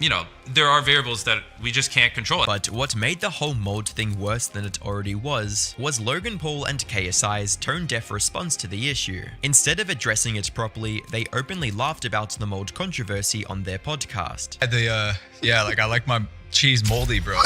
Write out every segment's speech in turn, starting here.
you know, there are variables that we just can't control. But what made the whole mold thing worse than it already was Logan Paul and KSI's tone-deaf response to the issue. Instead of addressing it properly, they openly laughed about the mold controversy on their podcast. Yeah, like I like my cheese moldy, bro.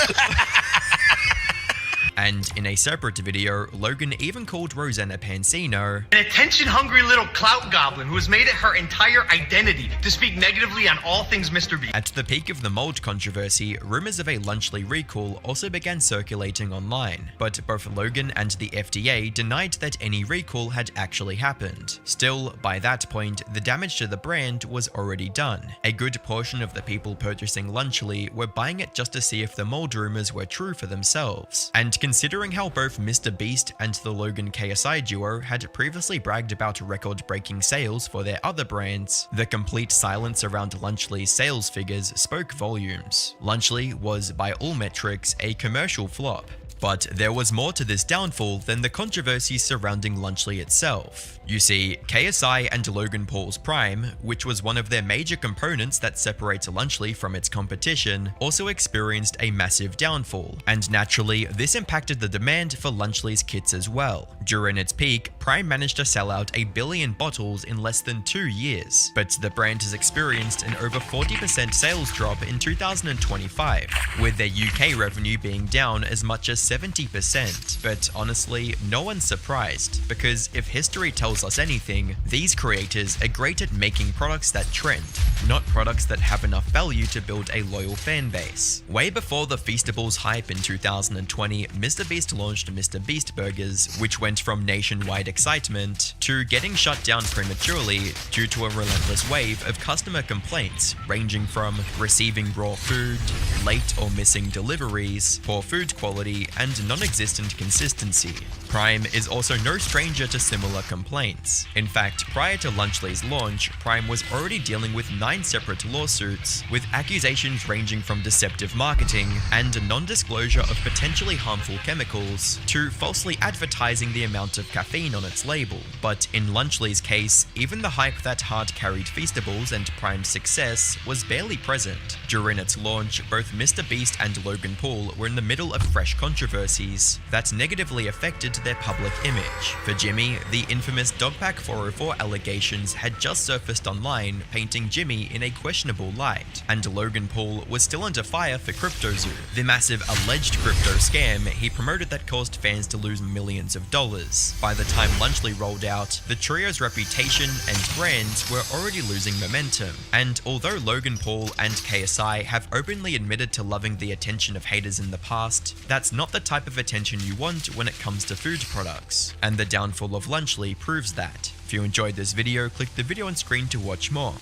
And in a separate video, Logan even called Rosanna Pansino an attention-hungry little clout goblin who has made it her entire identity to speak negatively on all things Mr. Beast. At the peak of the mold controversy, rumors of a Lunchley recall also began circulating online, but both Logan and the FDA denied that any recall had actually happened. Still, by that point, the damage to the brand was already done. A good portion of the people purchasing Lunchley were buying it just to see if the mold rumors were true for themselves. And considering how both Mr. Beast and the Logan KSI duo had previously bragged about record-breaking sales for their other brands, the complete silence around Lunchley's sales figures spoke volumes. Lunchley was, by all metrics, a commercial flop. But there was more to this downfall than the controversy surrounding Lunchley itself. You see, KSI and Logan Paul's Prime, which was one of their major components that separates Lunchley from its competition, also experienced a massive downfall, and naturally, this impacted the demand for Lunchley's kits as well. During its peak, Prime managed to sell out 1 billion bottles in less than 2 years, but the brand has experienced an over 40% sales drop in 2025, with their UK revenue being down as much as 70%. But honestly, no one's surprised, because if history tells us anything, these creators are great at making products that trend, not products that have enough value to build a loyal fan base. Way before the Feastables hype in 2020, Mr. Beast launched Mr. Beast Burgers, which went from nationwide excitement to getting shut down prematurely due to a relentless wave of customer complaints, ranging from receiving raw food, late or missing deliveries, poor food quality, and non-existent consistency. Prime is also no stranger to similar complaints. In fact, prior to Lunchley's launch, Prime was already dealing with 9 separate lawsuits, with accusations ranging from deceptive marketing and non-disclosure of potentially harmful chemicals to falsely advertising the amount of caffeine on its label. But in Lunchley's case, even the hype that hard-carried Feastables and Prime's success was barely present. During its launch, both Mr. Beast and Logan Paul were in the middle of fresh controversies that negatively affected their public image. For Jimmy, the infamous Dogpack 404 allegations had just surfaced online, painting Jimmy in a questionable light, and Logan Paul was still under fire for CryptoZoo, the massive alleged crypto scam he promoted that caused fans to lose millions of dollars. By the time Lunchley rolled out, the trio's reputation and brands were already losing momentum, and although Logan Paul and KSI have openly admitted to loving the attention of haters in the past, that's not the type of attention you want when it comes to food products, and the downfall of Lunchley proves that. If you enjoyed this video, click the video on screen to watch more.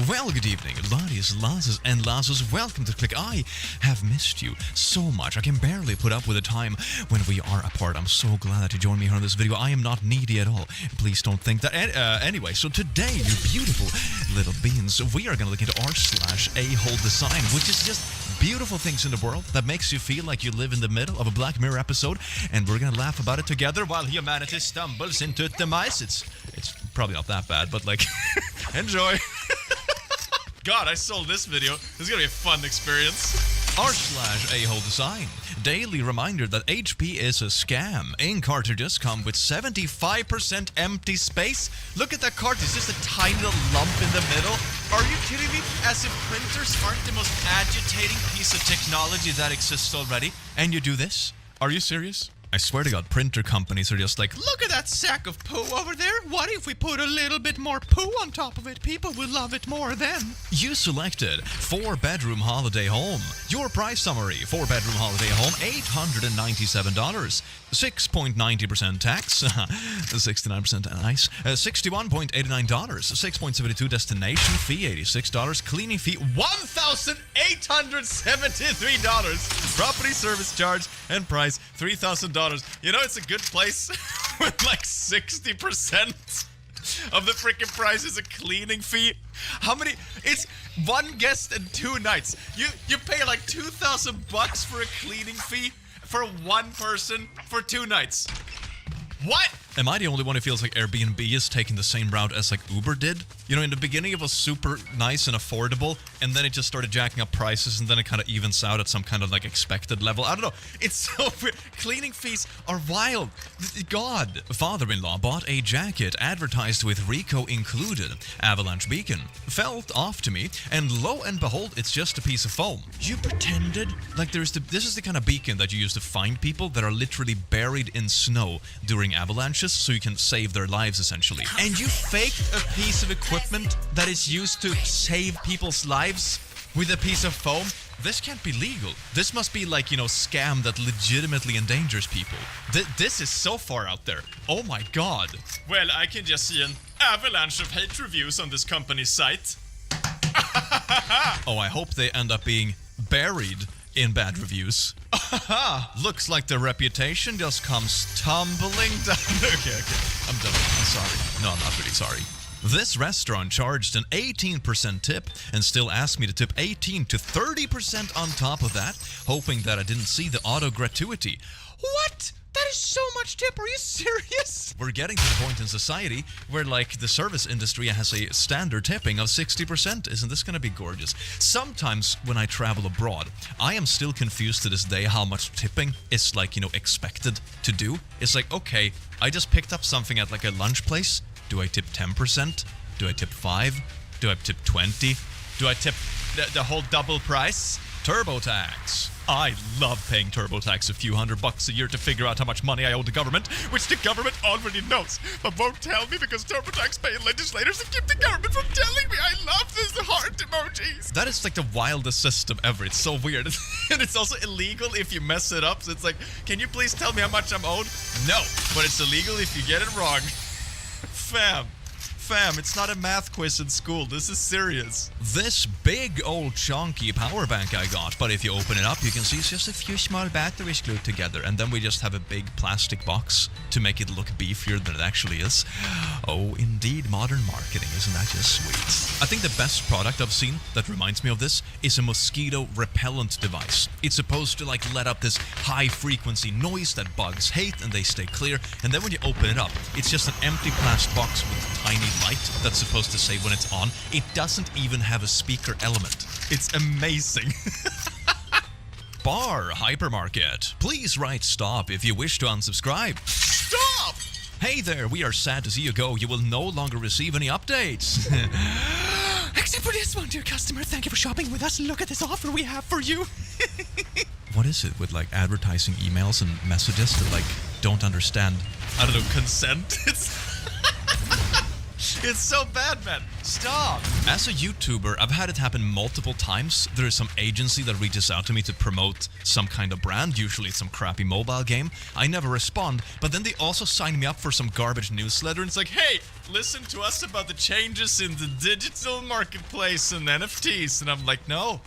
Well, good evening, ladies, lasses, and lasses. Welcome to Click. I have missed you so much. I can barely put up with the time when we are apart. I'm so glad that you joined me here on this video. I am not needy at all. Please don't think that. Anyway, so today, you beautiful little beans, we are going to look into r/a-hole design, which is just beautiful things in the world that makes you feel like you live in the middle of a Black Mirror episode, and we're going to laugh about it together while humanity stumbles into demise. It's probably not that bad, but like, enjoy. God, I sold this video. This is gonna be a fun experience. r/a-hole design. Daily reminder that HP is a scam. Ink cartridges come with 75% empty space. Look at that cart, it's just a tiny little lump in the middle. Are you kidding me? As if printers aren't the most agitating piece of technology that exists already. And you do this? Are you serious? I swear to God, printer companies are just like, look at that sack of poo over there. What if we put a little bit more poo on top of it? People will love it more then. You selected 4-bedroom holiday home. Your price summary: 4-bedroom holiday home, $897. 6.90% tax, 69% nice, $61.89, $6.72 destination fee, $86, cleaning fee, $1,873, property service charge, and price, $3,000. You know, it's a good place with like 60%. of the freaking price is a cleaning fee. How many? It's one guest and 2 nights. You pay like $2,000 for a cleaning fee for one person for 2 nights. What? Am I the only one who feels like Airbnb is taking the same route as like Uber did? You know, in the beginning it was super nice and affordable, and then it just started jacking up prices, and then it kind of evens out at some kind of like expected level. I don't know. It's so weird. Cleaning fees are wild. God. Father-in-law bought a jacket advertised with Rico included. Avalanche beacon. Felt off to me, and lo and behold, it's just a piece of foam. You pretended like this is the kind of beacon that you use to find people that are literally buried in snow during avalanches, so you can save their lives essentially. And you faked a piece of equipment that is used to save people's lives with a piece of foam? This can't be legal. This must be like, you know, scam that legitimately endangers people. This is so far out there. Oh my god. Well, I can just see an avalanche of hate reviews on this company's site. Oh, I hope they end up being buried in bad reviews. Looks like the reputation just comes tumbling down. Okay. I'm done. I'm sorry. No, I'm not really sorry. This restaurant charged an 18% tip and still asked me to tip 18 to 30% on top of that, hoping that I didn't see the auto gratuity. What? That is so much tip. Are you serious? We're getting to the point in society where, like, the service industry has a standard tipping of 60%. Isn't this going to be gorgeous? Sometimes when I travel abroad, I am still confused to this day how much tipping is, like, you know, expected to do. It's like, okay, I just picked up something at, like, a lunch place. Do I tip 10%? Do I tip 5? Do I tip 20? Do I tip the whole double price? TurboTax. I love paying TurboTax a few $100 a year to figure out how much money I owe the government, which the government already knows, but won't tell me because TurboTax pay legislators to keep the government from telling me. I love this heart emojis. That is like the wildest system ever. It's so weird. And it's also illegal if you mess it up. So it's like, can you please tell me how much I'm owed? No, but it's illegal if you get it wrong. Fam, it's not a math quiz in school. This is serious. This big old chunky power bank I got, but if you open it up, you can see it's just a few small batteries glued together, and then we just have a big plastic box to make it look beefier than it actually is. Oh, indeed, modern marketing. Isn't that just sweet? I think the best product I've seen that reminds me of this is a mosquito repellent device. It's supposed to like let up this high frequency noise that bugs hate and they stay clear, and then when you open it up, it's just an empty plastic box with a tiny light that's supposed to say when it's on. It doesn't even have a speaker element. It's amazing. Bar hypermarket. Please write stop if you wish to unsubscribe. Stop! Hey there, we are sad to see you go. You will no longer receive any updates. Except for this one, dear customer. Thank you for shopping with us. Look at this offer we have for you. What is it with like advertising emails and messages that like don't understand, I don't know, consent? It's so bad, man. Stop. As a YouTuber, I've had it happen multiple times. There is some agency that reaches out to me to promote some kind of brand. Usually it's some crappy mobile game. I never respond, but then they also sign me up for some garbage newsletter. And it's like, hey, listen to us about the changes in the digital marketplace and NFTs. And I'm like, no,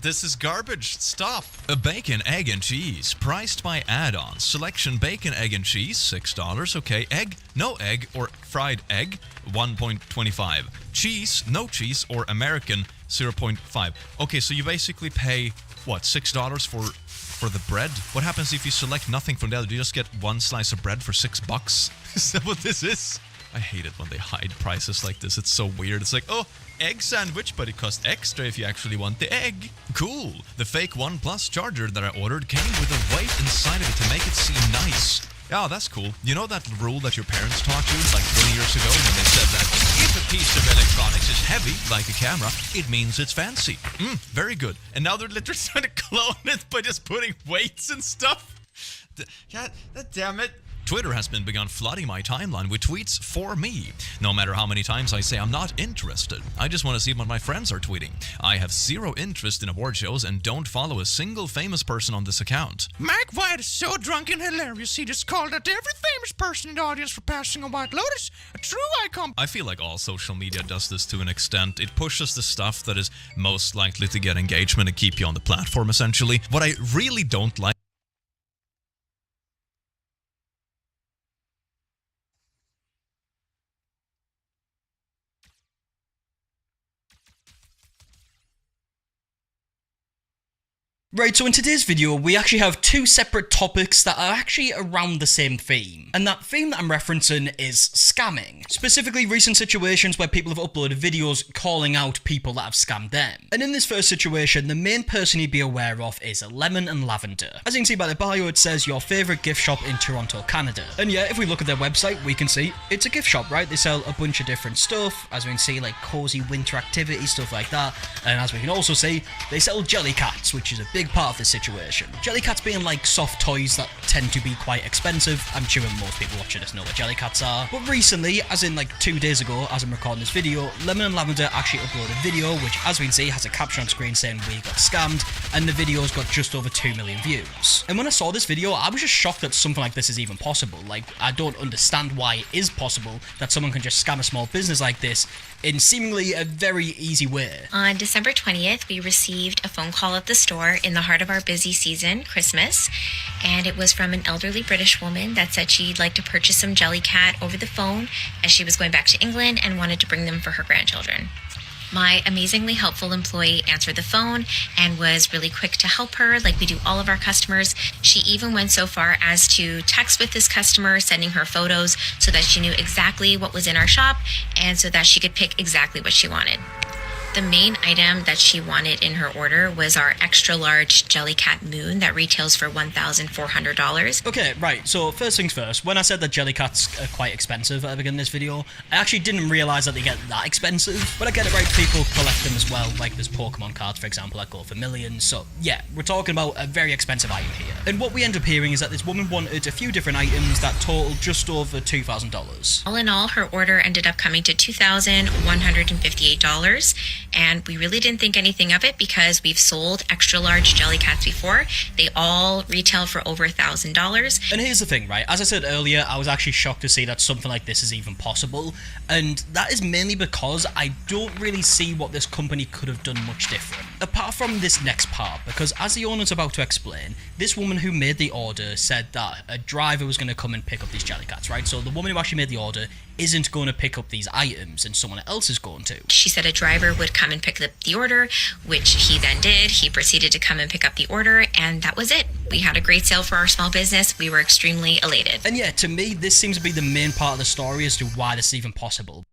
this is garbage. Stop. A bacon, egg, and cheese. Priced by add-ons. Selection bacon, egg, and cheese, $6. Okay. Egg, no egg, or fried egg, $1.25. Cheese, no cheese, or American, $0.5. Okay, so you basically pay, what, $6 for the bread? What happens if you select nothing from the other? Do you just get one slice of bread for $6? Is that what this is? I hate it when they hide prices like this. It's so weird. It's like, oh, egg sandwich, but it costs extra if you actually want the egg. Cool. The fake OnePlus charger that I ordered came with a weight inside of it to make it seem nice. Yeah, that's cool. You know that rule that your parents taught you like 20 years ago when they said that if a piece of electronics is heavy, like a camera, it means it's fancy. Very good. And now they're literally trying to clone it by just putting weights and stuff. God damn it. Twitter has begun flooding my timeline with tweets for me. No matter how many times I say I'm not interested, I just want to see what my friends are tweeting. I have zero interest in award shows and don't follow a single famous person on this account. Mike White is so drunk and hilarious, he just called out every famous person in the audience for passing a White Lotus, a true icon. I feel like all social media does this to an extent. It pushes the stuff that is most likely to get engagement and keep you on the platform, essentially. What I really don't like Right, so in today's video, we actually have two separate topics that are actually around the same theme. And that theme that I'm referencing is scamming. Specifically, recent situations where people have uploaded videos calling out people that have scammed them. And in this first situation, the main person you'd be aware of is Lemon and Lavender. As you can see by the bio, it says your favourite gift shop in Toronto, Canada. And yeah, if we look at their website, we can see it's a gift shop, right? They sell a bunch of different stuff, as we can see, like cozy winter activities, stuff like that. And as we can also see, they sell jelly cats, which is a big part of this situation. Jelly cats being like soft toys that tend to be quite expensive. I'm sure most people watching this know what jelly cats are. But recently, as in like 2 days ago, as I'm recording this video, Lemon and Lavender actually uploaded a video, which as we can see has a caption on screen saying we got scammed, and the video's got just over 2 million views. And when I saw this video, I was just shocked that something like this is even possible. Like, I don't understand why it is possible that someone can just scam a small business like this in seemingly a very easy way. On December 20th, we received a phone call at the store in the heart of our busy season, Christmas, and it was from an elderly British woman that said she'd like to purchase some jelly cat over the phone as she was going back to England and wanted to bring them for her grandchildren. My amazingly helpful employee answered the phone and was really quick to help her, like we do all of our customers. She even went so far as to text with this customer, sending her photos so that she knew exactly what was in our shop and so that she could pick exactly what she wanted. The main item that she wanted in her order was our extra large Jellycat Moon that retails for $1,400. Okay, right, so first things first, when I said that Jellycats are quite expensive at the beginning of this video, I actually didn't realise that they get that expensive, but I get it right, people collect them as well, like there's Pokemon cards, for example, that go for millions, so yeah, we're talking about a very expensive item here. And what we end up hearing is that this woman wanted a few different items that total just over $2,000. All in all, her order ended up coming to $2,158. And we really didn't think anything of it because we've sold extra large Jellycats before. They all retail for over $1,000. And here's the thing, right? As I said earlier, I was actually shocked to see that something like this is even possible. And that is mainly because I don't really see what this company could have done much different. Apart from this next part, because as the owner's about to explain, this woman who made the order said that a driver was going to come and pick up these Jellycats, right? So the woman who actually made the order isn't going to pick up these items and someone else is going to. She said a driver would come and pick up the order, which he then did. He proceeded to come and pick up the order, and that was it. We had a great sale for our small business. We were extremely elated. And yeah, to me, this seems to be the main part of the story as to why this is even possible.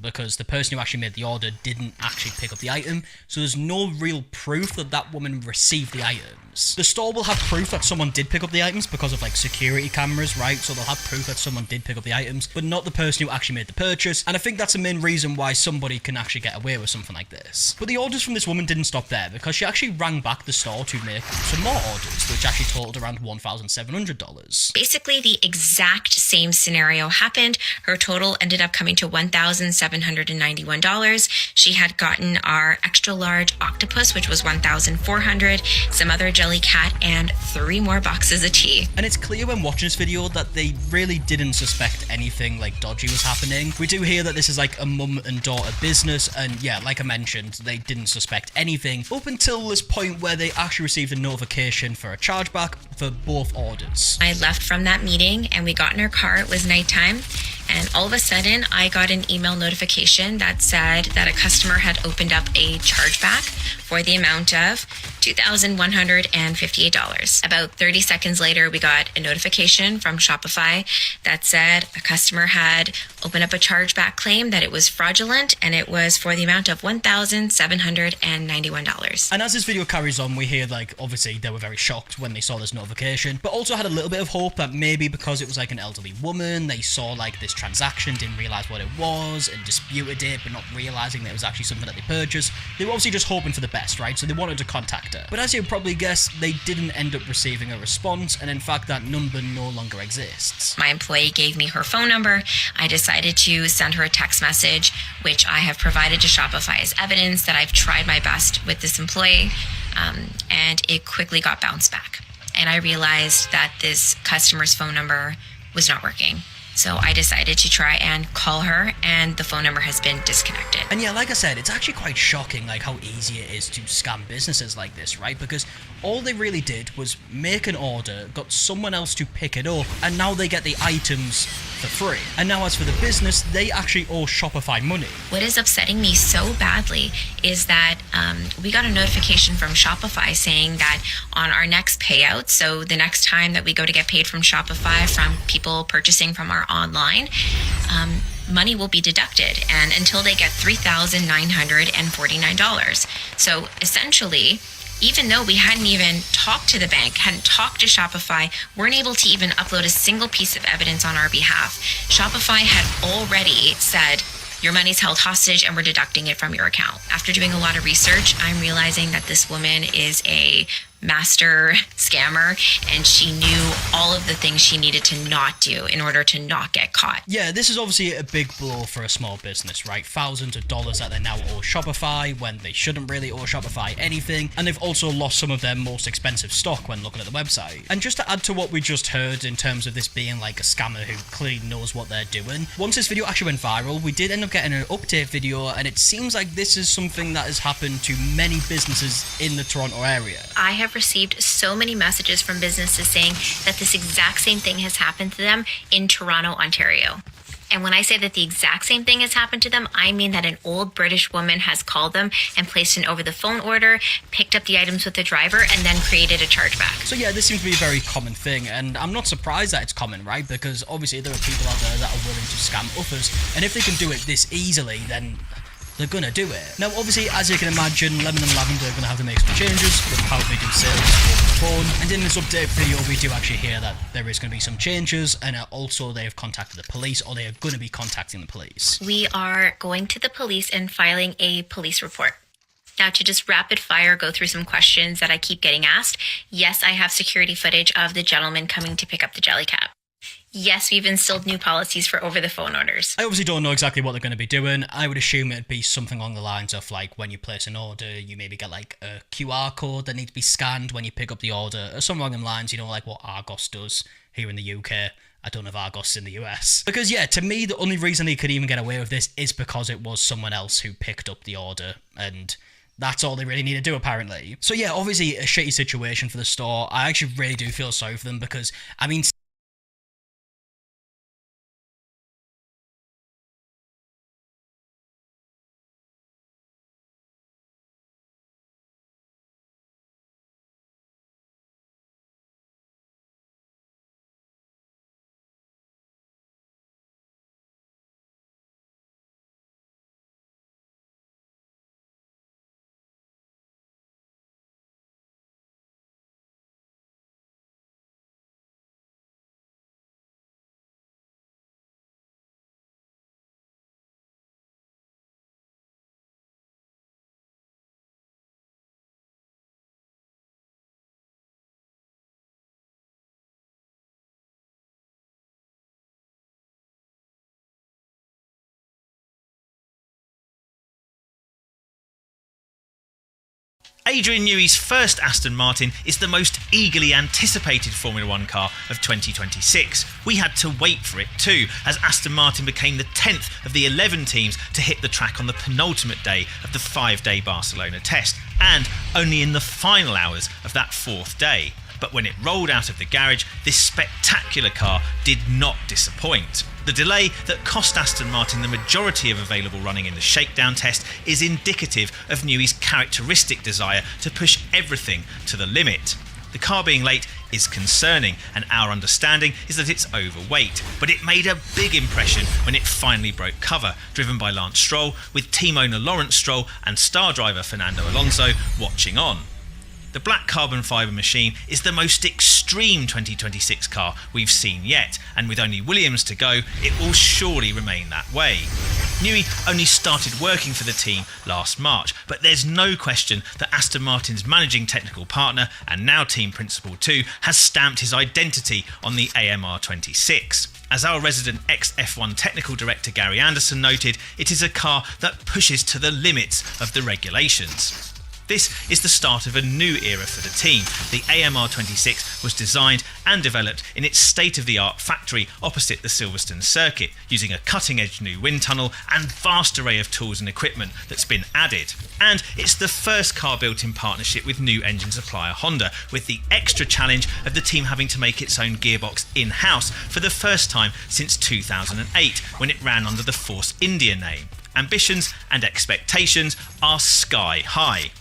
Because the person who actually made the order didn't actually pick up the item, so there's no real proof that that woman received the items. The store will have proof that someone did pick up the items because of like security cameras, right? So they'll have proof that someone did pick up the items, but not the person who actually made the purchase, and I think that's the main reason why somebody can actually get away with something like this. But the orders from this woman didn't stop there, because she actually rang back the store to make some more orders, which actually totaled around $1,700. Basically, the exact same scenario happened. Her total ended up coming to $1,791. She had gotten our extra large octopus, which was $1,400, some other jelly cat, and 3 more boxes of tea. And it's clear when watching this video that they really didn't suspect anything like dodgy was happening. We do hear that this is like a mum and daughter business, and yeah, like I mentioned, they didn't suspect anything up until this point where they actually received a notification for a chargeback for both orders. I left from that meeting and we got in our car. It was nighttime. And all of a sudden, I got an email notification that said that a customer had opened up a chargeback for the amount of $2,158. About 30 seconds later, we got a notification from Shopify that said a customer had opened up a chargeback claim, that it was fraudulent, and it was for the amount of $1,791. And as this video carries on, we hear like, obviously, they were very shocked when they saw this notification, but also had a little bit of hope that maybe because it was like an elderly woman, they saw like this transaction, didn't realize what it was, and disputed it, but not realizing that it was actually something that they purchased. They were obviously just hoping for the best, right? So they wanted to contact her. But as you'll probably guess, they didn't end up receiving a response, and in fact, that number no longer exists. My employee gave me her phone number. I decided to send her a text message, which I have provided to Shopify as evidence that I've tried my best with this employee, and it quickly got bounced back. And I realized that this customer's phone number was not working. So I decided to try and call her, and the phone number has been disconnected. And yeah, like I said, it's actually quite shocking like how easy it is to scam businesses like this, right? Because all they really did was make an order, got someone else to pick it up, and now they get the items for for free. And now as for the business, they actually owe Shopify money. What is upsetting me so badly is that we got a notification from Shopify saying that on our next payout, so the next time that we go to get paid from Shopify from people purchasing from our online, money will be deducted, and until they get $3,949. So essentially, even though we hadn't even talked to the bank, hadn't talked to Shopify, weren't able to even upload a single piece of evidence on our behalf, Shopify had already said, your money's held hostage and we're deducting it from your account. After doing a lot of research, I'm realizing that this woman is a master scammer, and she knew all of the things she needed to not do in order to not get caught. Yeah, this is obviously a big blow for a small business, right? Thousands of dollars that they now owe Shopify when they shouldn't really owe Shopify anything, and they've also lost some of their most expensive stock when looking at the website. And just to add to what we just heard in terms of this being like a scammer who clearly knows what they're doing, once this video actually went viral, we did end up getting an update video, and it seems like this is something that has happened to many businesses in the Toronto area. I have received so many messages from businesses saying that this exact same thing has happened to them in Toronto, Ontario. And when I say that the exact same thing has happened to them, I mean that an old British woman has called them and placed an over-the-phone order, picked up the items with the driver, and then created a chargeback. So yeah, this seems to be a very common thing, and I'm not surprised that it's common, right? Because obviously there are people out there that are willing to scam others, and if they can do it this easily, then they're gonna do it. Now, obviously, as you can imagine, Lemon and Lavender are gonna have to make some changes with how they do sales over the phone. And in this update video, we do actually hear that there is gonna be some changes, and also they have contacted the police, or they are gonna be contacting the police. We are going to the police and filing a police report. Now, to just rapid fire go through some questions that I keep getting asked. Yes, I have security footage of the gentleman coming to pick up the Jellycat. Yes, we've instilled new policies for over-the-phone orders. I obviously don't know exactly what they're going to be doing. I would assume it'd be something along the lines of, like, when you place an order, you maybe get, like, a QR code that needs to be scanned when you pick up the order, or something along them lines, you know, like what Argos does here in the UK. I don't have Argos in the US. Because, yeah, to me, the only reason they could even get away with this is because it was someone else who picked up the order, and that's all they really need to do, apparently. So, yeah, obviously, a shitty situation for the store. I actually really do feel sorry for them because, I mean, Adrian Newey's first Aston Martin is the most eagerly anticipated Formula 1 car of 2026. We had to wait for it too, as Aston Martin became the 10th of the 11 teams to hit the track on the penultimate day of the 5-day Barcelona test, and only in the final hours of that 4th day. But when it rolled out of the garage, this spectacular car did not disappoint. The delay that cost Aston Martin the majority of available running in the shakedown test is indicative of Newey's characteristic desire to push everything to the limit. The car being late is concerning, and our understanding is that it's overweight, but it made a big impression when it finally broke cover, driven by Lance Stroll, with team owner Lawrence Stroll and star driver Fernando Alonso watching on. The black carbon fibre machine is the most extreme 2026 car we've seen yet, and with only Williams to go, it will surely remain that way. Newey only started working for the team last March, but there's no question that Aston Martin's managing technical partner, and now team principal too, has stamped his identity on the AMR 26. As our resident ex-F1 technical director Gary Anderson noted, it is a car that pushes to the limits of the regulations. This is the start of a new era for the team. The AMR26 was designed and developed in its state-of-the-art factory opposite the Silverstone circuit, using a cutting-edge new wind tunnel and vast array of tools and equipment that's been added. And it's the first car built in partnership with new engine supplier Honda, with the extra challenge of the team having to make its own gearbox in-house for the first time since 2008, when it ran under the Force India name. Ambitions and expectations are sky high.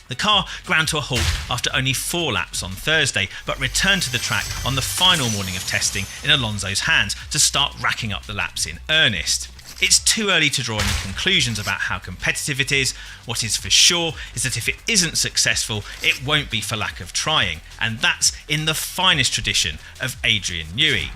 The car ground to a halt after only 4 laps on Thursday, but returned to the track on the final morning of testing in Alonso's hands to start racking up the laps in earnest. It's too early to draw any conclusions about how competitive it is. What is for sure is that if it isn't successful, it won't be for lack of trying, and that's in the finest tradition of Adrian Newey.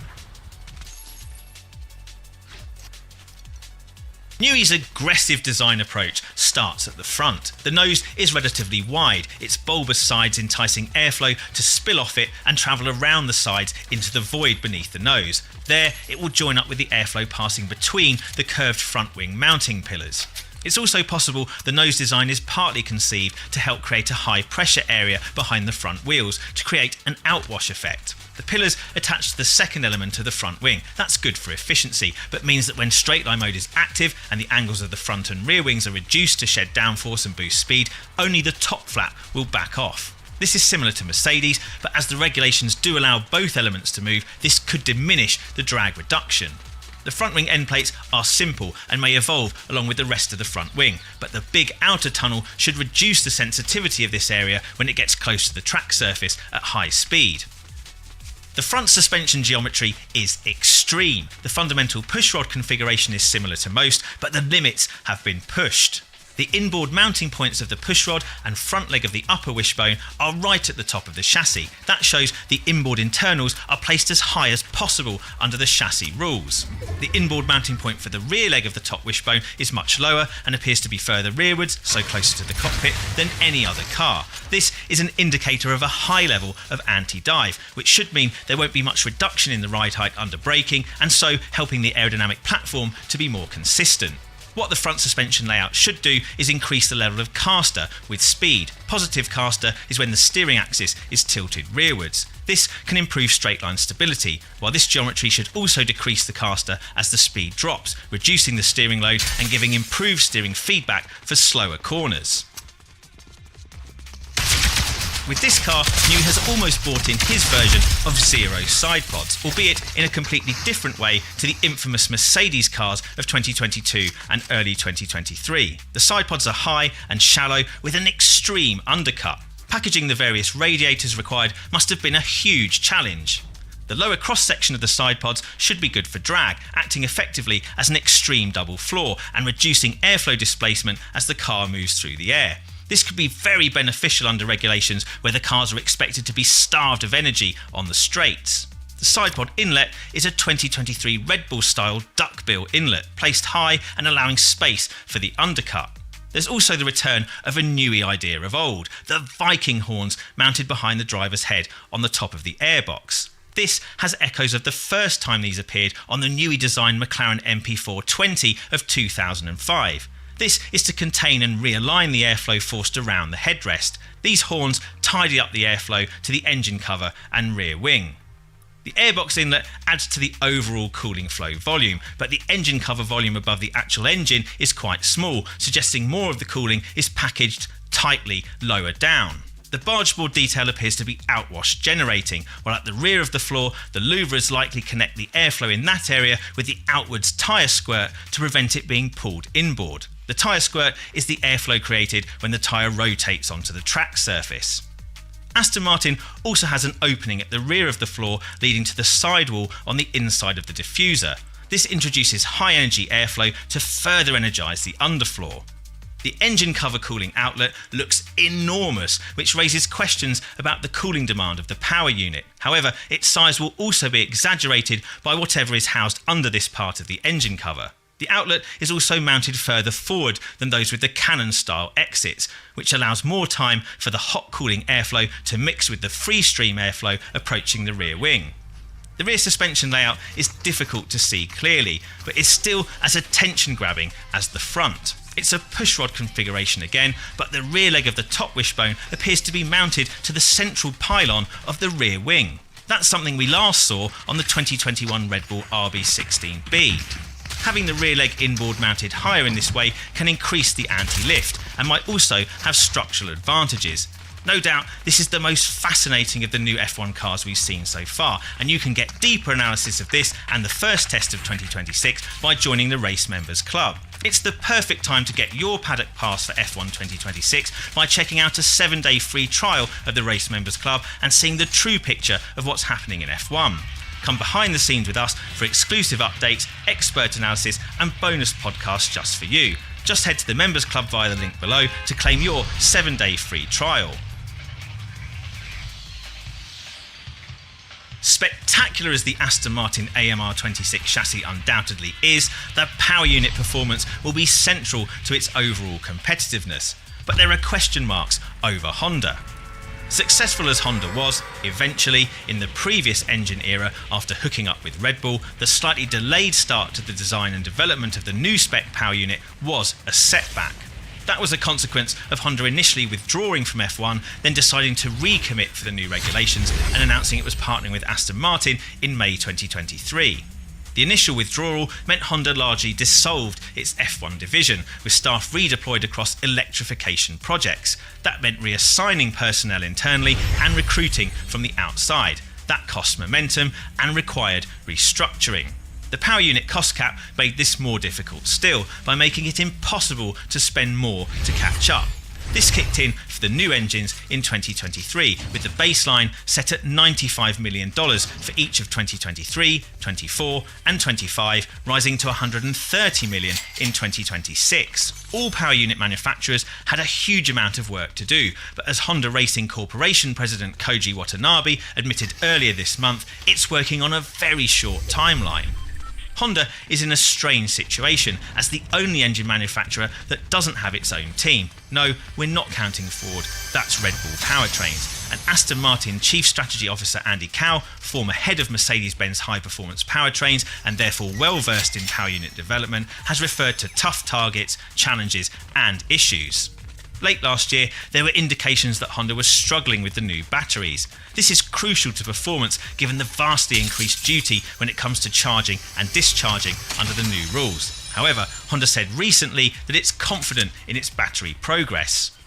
Newey's aggressive design approach starts at the front. The nose is relatively wide, its bulbous sides enticing airflow to spill off it and travel around the sides into the void beneath the nose. There, it will join up with the airflow passing between the curved front wing mounting pillars. It's also possible the nose design is partly conceived to help create a high pressure area behind the front wheels to create an outwash effect. The pillars attach to the second element of the front wing. That's good for efficiency, but means that when straight line mode is active and the angles of the front and rear wings are reduced to shed downforce and boost speed, only the top flap will back off. This is similar to Mercedes, but as the regulations do allow both elements to move, this could diminish the drag reduction. The front wing end plates are simple and may evolve along with the rest of the front wing, but the big outer tunnel should reduce the sensitivity of this area when it gets close to the track surface at high speed. The front suspension geometry is extreme. The fundamental pushrod configuration is similar to most, but the limits have been pushed. The inboard mounting points of the pushrod and front leg of the upper wishbone are right at the top of the chassis. That shows the inboard internals are placed as high as possible under the chassis rules. The inboard mounting point for the rear leg of the top wishbone is much lower and appears to be further rearwards, so closer to the cockpit, than any other car. This is an indicator of a high level of anti-dive, which should mean there won't be much reduction in the ride height under braking, and so helping the aerodynamic platform to be more consistent. What the front suspension layout should do is increase the level of caster with speed. Positive caster is when the steering axis is tilted rearwards. This can improve straight line stability, while this geometry should also decrease the caster as the speed drops, reducing the steering load and giving improved steering feedback for slower corners. With this car, Newey has almost brought in his version of zero side pods, albeit in a completely different way to the infamous Mercedes cars of 2022 and early 2023. The side pods are high and shallow with an extreme undercut. Packaging the various radiators required must have been a huge challenge. The lower cross-section of the side pods should be good for drag, acting effectively as an extreme double floor and reducing airflow displacement as the car moves through the air. This could be very beneficial under regulations where the cars are expected to be starved of energy on the straights. The sidepod inlet is a 2023 Red Bull-style duckbill inlet, placed high and allowing space for the undercut. There's also the return of a Newey idea of old, the Viking horns mounted behind the driver's head on the top of the airbox. This has echoes of the first time these appeared on the Newey-designed McLaren MP420 of 2005. This is to contain and realign the airflow forced around the headrest. These horns tidy up the airflow to the engine cover and rear wing. The airbox inlet adds to the overall cooling flow volume, but the engine cover volume above the actual engine is quite small, suggesting more of the cooling is packaged tightly lower down. The bargeboard detail appears to be outwash generating, while at the rear of the floor, the louvers likely connect the airflow in that area with the outwards tyre squirt to prevent it being pulled inboard. The tyre squirt is the airflow created when the tyre rotates onto the track surface. Aston Martin also has an opening at the rear of the floor leading to the sidewall on the inside of the diffuser. This introduces high energy airflow to further energise the underfloor. The engine cover cooling outlet looks enormous, which raises questions about the cooling demand of the power unit. However, its size will also be exaggerated by whatever is housed under this part of the engine cover. The outlet is also mounted further forward than those with the Cannon-style exits, which allows more time for the hot cooling airflow to mix with the free stream airflow approaching the rear wing. The rear suspension layout is difficult to see clearly, but is still as attention-grabbing as the front. It's a pushrod configuration again, but the rear leg of the top wishbone appears to be mounted to the central pylon of the rear wing. That's something we last saw on the 2021 Red Bull RB16B. Having the rear leg inboard mounted higher in this way can increase the anti-lift and might also have structural advantages. No doubt, this is the most fascinating of the new F1 cars we've seen so far, and you can get deeper analysis of this and the first test of 2026 by joining the Race Members Club. It's the perfect time to get your paddock pass for F1 2026 by checking out a 7-day free trial of the Race Members Club and seeing the true picture of what's happening in F1. Come behind the scenes with us for exclusive updates, expert analysis and bonus podcasts just for you. Just head to the Members Club via the link below to claim your 7-day free trial. Spectacular as the Aston Martin AMR26 chassis undoubtedly is, the power unit performance will be central to its overall competitiveness. But there are question marks over Honda. Successful as Honda was, eventually, in the previous engine era after hooking up with Red Bull, the slightly delayed start to the design and development of the new spec power unit was a setback. That was a consequence of Honda initially withdrawing from F1, then deciding to recommit for the new regulations and announcing it was partnering with Aston Martin in May 2023. The initial withdrawal meant Honda largely dissolved its F1 division, with staff redeployed across electrification projects. That meant reassigning personnel internally and recruiting from the outside. That cost momentum and required restructuring. The power unit cost cap made this more difficult still by making it impossible to spend more to catch up. This kicked in for the new engines in 2023, with the baseline set at $95 million for each of 2023, 24 and 25, rising to $130 million in 2026. All power unit manufacturers had a huge amount of work to do, but as Honda Racing Corporation President Koji Watanabe admitted earlier this month, it's working on a very short timeline. Honda is in a strange situation as the only engine manufacturer that doesn't have its own team. No, we're not counting Ford, that's Red Bull Powertrains. And Aston Martin Chief Strategy Officer Andy Cowell, former head of Mercedes-Benz high-performance powertrains and therefore well-versed in power unit development, has referred to tough targets, challenges and issues. Late last year, there were indications that Honda was struggling with the new batteries. This is crucial to performance given the vastly increased duty when it comes to charging and discharging under the new rules. However, Honda said recently that it's confident in its battery progress.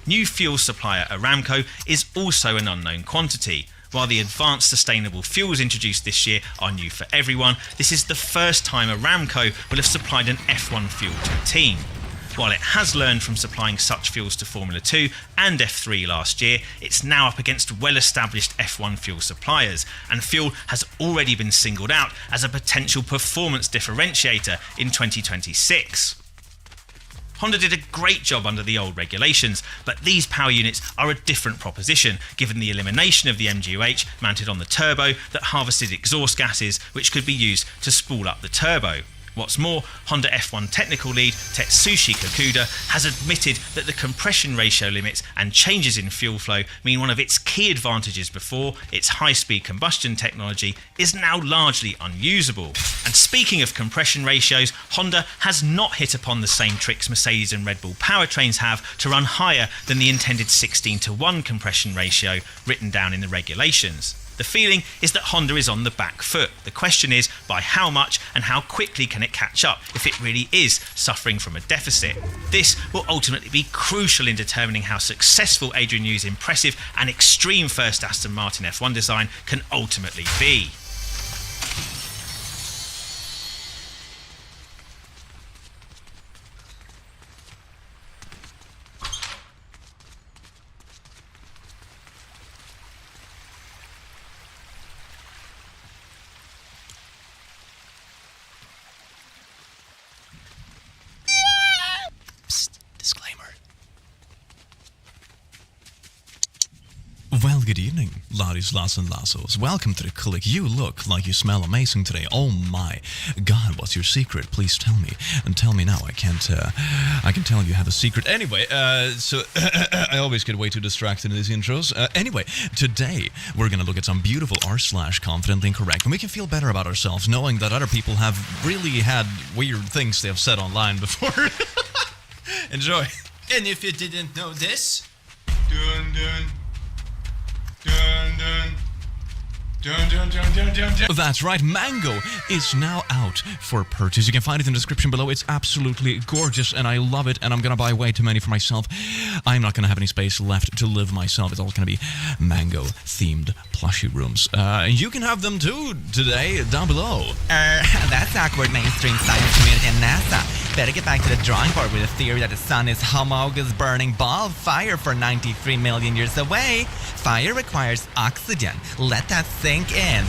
New fuel supplier Aramco is also an unknown quantity. While the advanced sustainable fuels introduced this year are new for everyone, this is the first time Aramco will have supplied an F1 fuel to a team. While it has learned from supplying such fuels to Formula 2 and F3 last year, it's now up against well-established F1 fuel suppliers, and fuel has already been singled out as a potential performance differentiator in 2026. Honda did a great job under the old regulations, but these power units are a different proposition given the elimination of the MGUH mounted on the turbo that harvested exhaust gases which could be used to spool up the turbo. What's more, Honda F1 technical lead Tetsushi Kakuda has admitted that the compression ratio limits and changes in fuel flow mean one of its key advantages before, its high-speed combustion technology, is now largely unusable. And speaking of compression ratios, Honda has not hit upon the same tricks Mercedes and Red Bull powertrains have to run higher than the intended 16:1 compression ratio written down in the regulations. The feeling is that Honda is on the back foot. The question is, by how much and how quickly can it catch up if it really is suffering from a deficit? This will ultimately be crucial in determining how successful Adrian Newey's impressive and extreme first Aston Martin F1 design can ultimately be. Well, good evening, laddies, lads and lassos. Welcome to the click. You look like you smell amazing today. Oh my God, what's your secret? Please tell me. And tell me now. I can tell you have a secret. Anyway, so I always get way too distracted in these intros. Anyway, today we're going to look at some beautiful r/confidently incorrect. And we can feel better about ourselves knowing that other people have really had weird things they have said online before. Enjoy. And if you didn't know this, Dun dun. Dun dun. Dun dun dun dun dun dun. That's right, Mango is now out for purchase. You can find it in the description below. It's absolutely gorgeous and I love it, and I'm gonna buy way too many for myself. I'm not gonna have any space left to live myself. It's all gonna be Mango themed plushie rooms. You can have them too today down below. That's awkward, mainstream science community and NASA. Better get back to the drawing board with the theory that the sun is humongous burning ball of fire for 93 million years away. Fire requires oxygen. Let that sink in.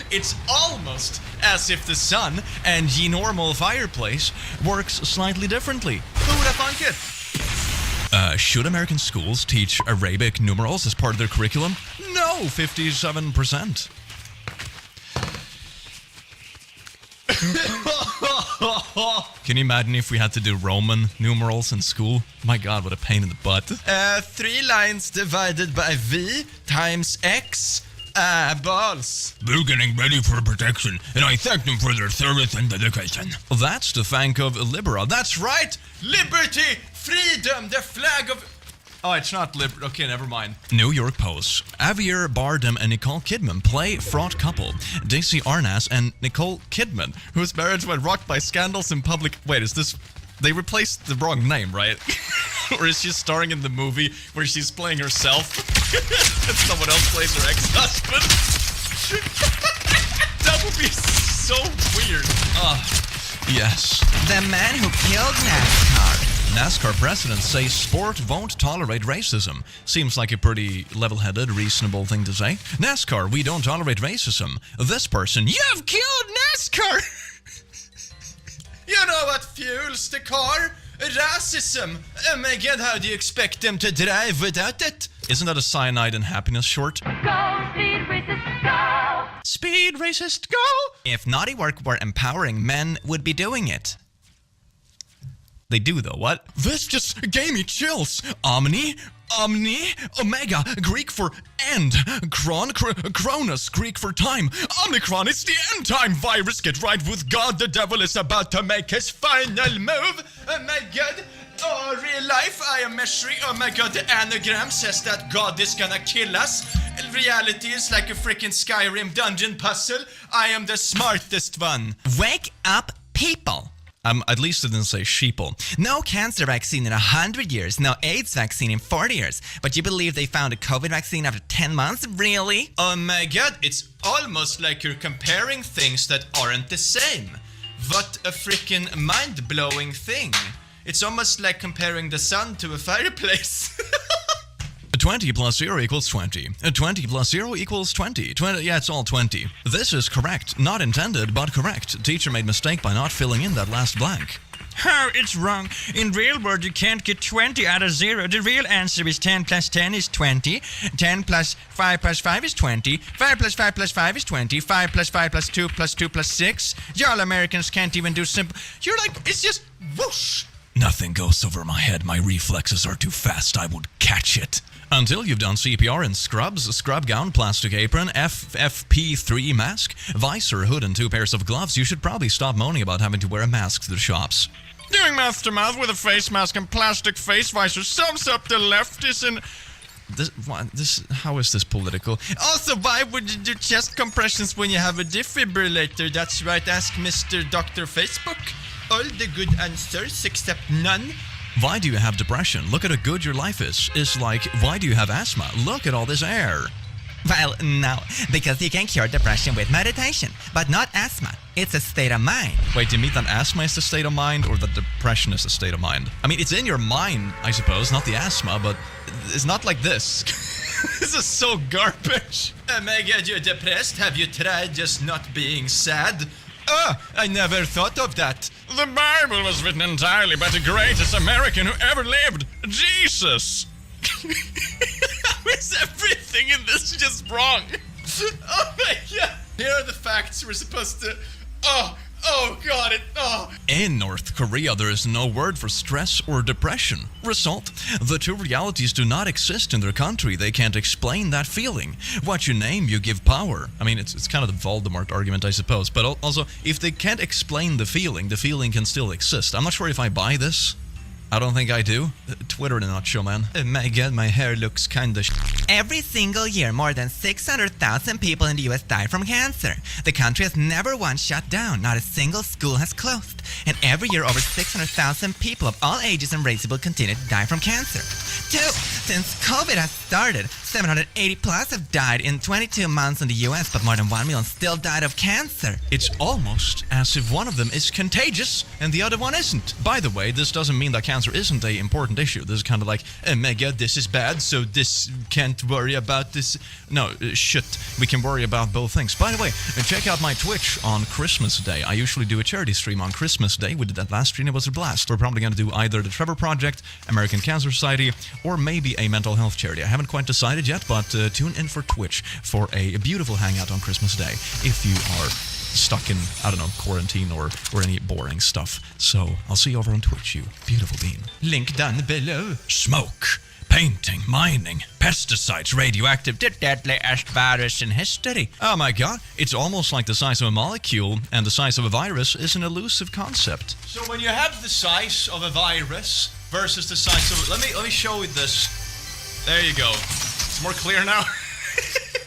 It's almost as if the sun and the normal fireplace works slightly differently. who would have thunk it? Should American schools teach Arabic numerals as part of their curriculum? No, 57%. Can you imagine if we had to do Roman numerals in school? My God, what a pain in the butt. 3 lines divided by V times X. Balls. They're getting ready for protection, and I thank them for their service and dedication. That's to thank of Libera. That's right! Liberty, freedom, the flag of... Oh, it's not Libera. Okay, never mind. New York Post. Javier Bardem and Nicole Kidman play fraught couple. Daisy Arnaz and Nicole Kidman, whose marriage went rocked by scandals in public... Wait, is this... They replaced the wrong name, right? Or is she starring in the movie where she's playing herself and someone else plays her ex-husband? That would be so weird. Yes. The man who killed NASCAR. NASCAR presidents say sport won't tolerate racism. Seems like a pretty level-headed, reasonable thing to say. NASCAR, we don't tolerate racism. This person, you've killed NASCAR! You know what fuels the car? Racism. Oh my God, how do you expect them to drive without it? Isn't that a cyanide and happiness short? Go, speed racist, go! Speed racist, go! If naughty work were empowering, men would be doing it. They do though, what? This just gave me chills. Omni, Omega, Greek for end. Cronus, Greek for time. Omicron, it's the end time virus. Get right with God, the devil is about to make his final move. Oh my God. Oh, real life, I am measuring. Oh my God, the anagram says that God is gonna kill us. Reality is like a freaking Skyrim dungeon puzzle. I am the smartest one. Wake up, people. At least it didn't say sheeple. No cancer vaccine in 100 years, no AIDS vaccine in 40 years. But you believe they found a COVID vaccine after 10 months? Really? Oh my God, it's almost like you're comparing things that aren't the same. What a freaking mind-blowing thing. It's almost like comparing the sun to a fireplace. 20 plus 0 equals 20. 20 plus 0 equals 20. 20. Yeah, it's all 20. This is correct. Not intended, but correct. Teacher made mistake by not filling in that last blank. Oh, it's wrong. In real world, you can't get 20 out of 0. The real answer is 10 plus 10 is 20. 10 plus 5 plus 5 is 20. 5 plus 5 plus 5 is 20. 5 plus 5 plus 2 plus 2 plus 6. Y'all Americans can't even do simple... You're like, it's just whoosh. Nothing goes over my head. My reflexes are too fast. I would catch it. Until you've done CPR in scrubs, scrub gown, plastic apron, FFP3 mask, visor, hood, and 2 pairs of gloves, you should probably stop moaning about having to wear a mask to the shops. Doing mouth to mouth with a face mask and plastic face visor sums up the leftists and... How is this political? Also, why would you do chest compressions when you have a defibrillator? That's right, ask Mr. Dr. Facebook. All the good answers except none. Why do you have depression? Look at how good your life is. It's like, why do you have asthma? Look at all this air. Well, no, because you can cure depression with meditation, but not asthma. It's a state of mind. Wait, do you mean that asthma is a state of mind or that depression is a state of mind? I mean, it's in your mind, I suppose, not the asthma, but it's not like this. This is so garbage. Oh my God, you're depressed? Have you tried just not being sad? Oh, I never thought of that. The Bible was written entirely by the greatest American who ever lived, Jesus. How is everything in this just wrong? Oh my God. Here are the facts we're supposed to... Oh Oh god, In North Korea, there is no word for stress or depression. Result, the two realities do not exist in their country. They can't explain that feeling. What you name, you give power. I mean, it's kind of the Voldemort argument, I suppose. But also, if they can't explain the feeling can still exist. I'm not sure if I buy this. I don't think I do. Twitter in a nutshell, man. Oh my god, my hair looks kinda Every single year, more than 600,000 people in the US die from cancer. The country has never once shut down. Not a single school has closed. And every year, over 600,000 people of all ages and races will continue to die from cancer. 2. Since COVID has started, 780 plus have died in 22 months in the US, but more than 1 million still died of cancer. It's almost as if one of them is contagious and the other one isn't. By the way, this doesn't mean that cancer isn't an important issue. This is kind of like, oh my god, this is bad, so this can't worry about this. No, shit. We can worry about both things. By the way, check out my Twitch on Christmas Day. I usually do a charity stream on Christmas Day. We did that last stream. It was a blast. We're probably going to do either the Trevor Project, American Cancer Society, or maybe a mental health charity. I haven't quite decided yet, but tune in for Twitch for a beautiful hangout on Christmas Day if you are stuck in, I don't know, quarantine or any boring stuff. So I'll see you over on Twitch, you beautiful bean. Link down below. Smoke, painting, mining, pesticides, radioactive, The deadliest virus in history. oh my god, it's almost like the size of a molecule, and the size of a virus is an elusive concept. So when you have the size of a virus versus the size of... Let me show you this. There you go. It's more clear now.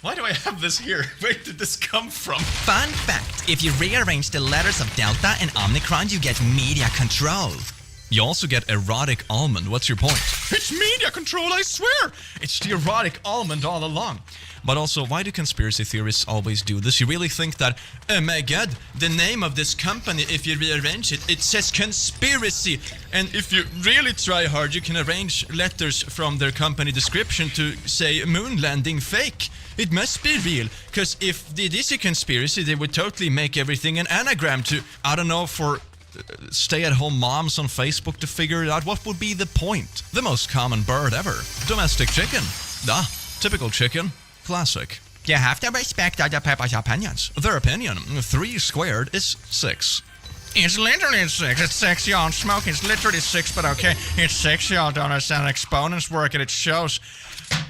Why do I have this here? Where did this come from? Fun fact, if you rearrange the letters of Delta and Omicron, you get media control. You also get erotic almond. What's your point? It's media control, I swear! It's the erotic almond all along. But also, why do conspiracy theorists always do this? You really think that, oh my god, the name of this company, if you rearrange it, it says conspiracy. And if you really try hard, you can arrange letters from their company description to say moon landing fake. It must be real, because if it is a conspiracy, they would totally make everything an anagram to, I don't know, for stay-at-home moms on Facebook to figure it out. What would be the point? The most common bird ever. Domestic chicken. Typical chicken. Classic. You have to respect other people's opinions. Their opinion. 3 squared is 6. It's literally 6. It's 6, y'all. Smoking. It's literally 6, but okay. It's 6, y'all. Don't understand exponents work, and it shows.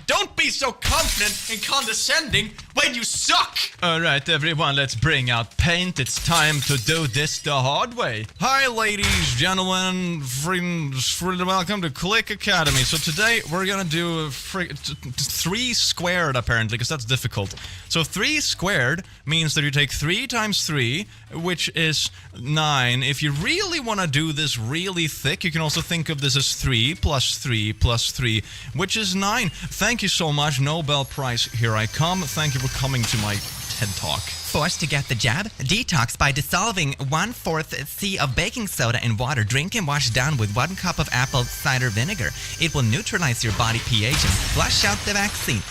Don't be so confident and condescending when you suck! Alright, everyone, let's bring out paint. It's time to do this the hard way. Hi, ladies, gentlemen, friends, welcome to Click Academy. So today, we're gonna do 3 squared, apparently, because that's difficult. So 3 squared means that you take 3 times 3, which is 9. If you really want to do this really thick, you can also think of this as 3 plus 3 plus 3, which is 9. Thank you so much, Nobel Prize, here I come. Thank you for coming to my TED Talk. Forced to get the jab? Detox by dissolving 1/4 C of baking soda in water. Drink and wash down with 1 cup of apple cider vinegar. It will neutralize your body pH and flush out the vaccine.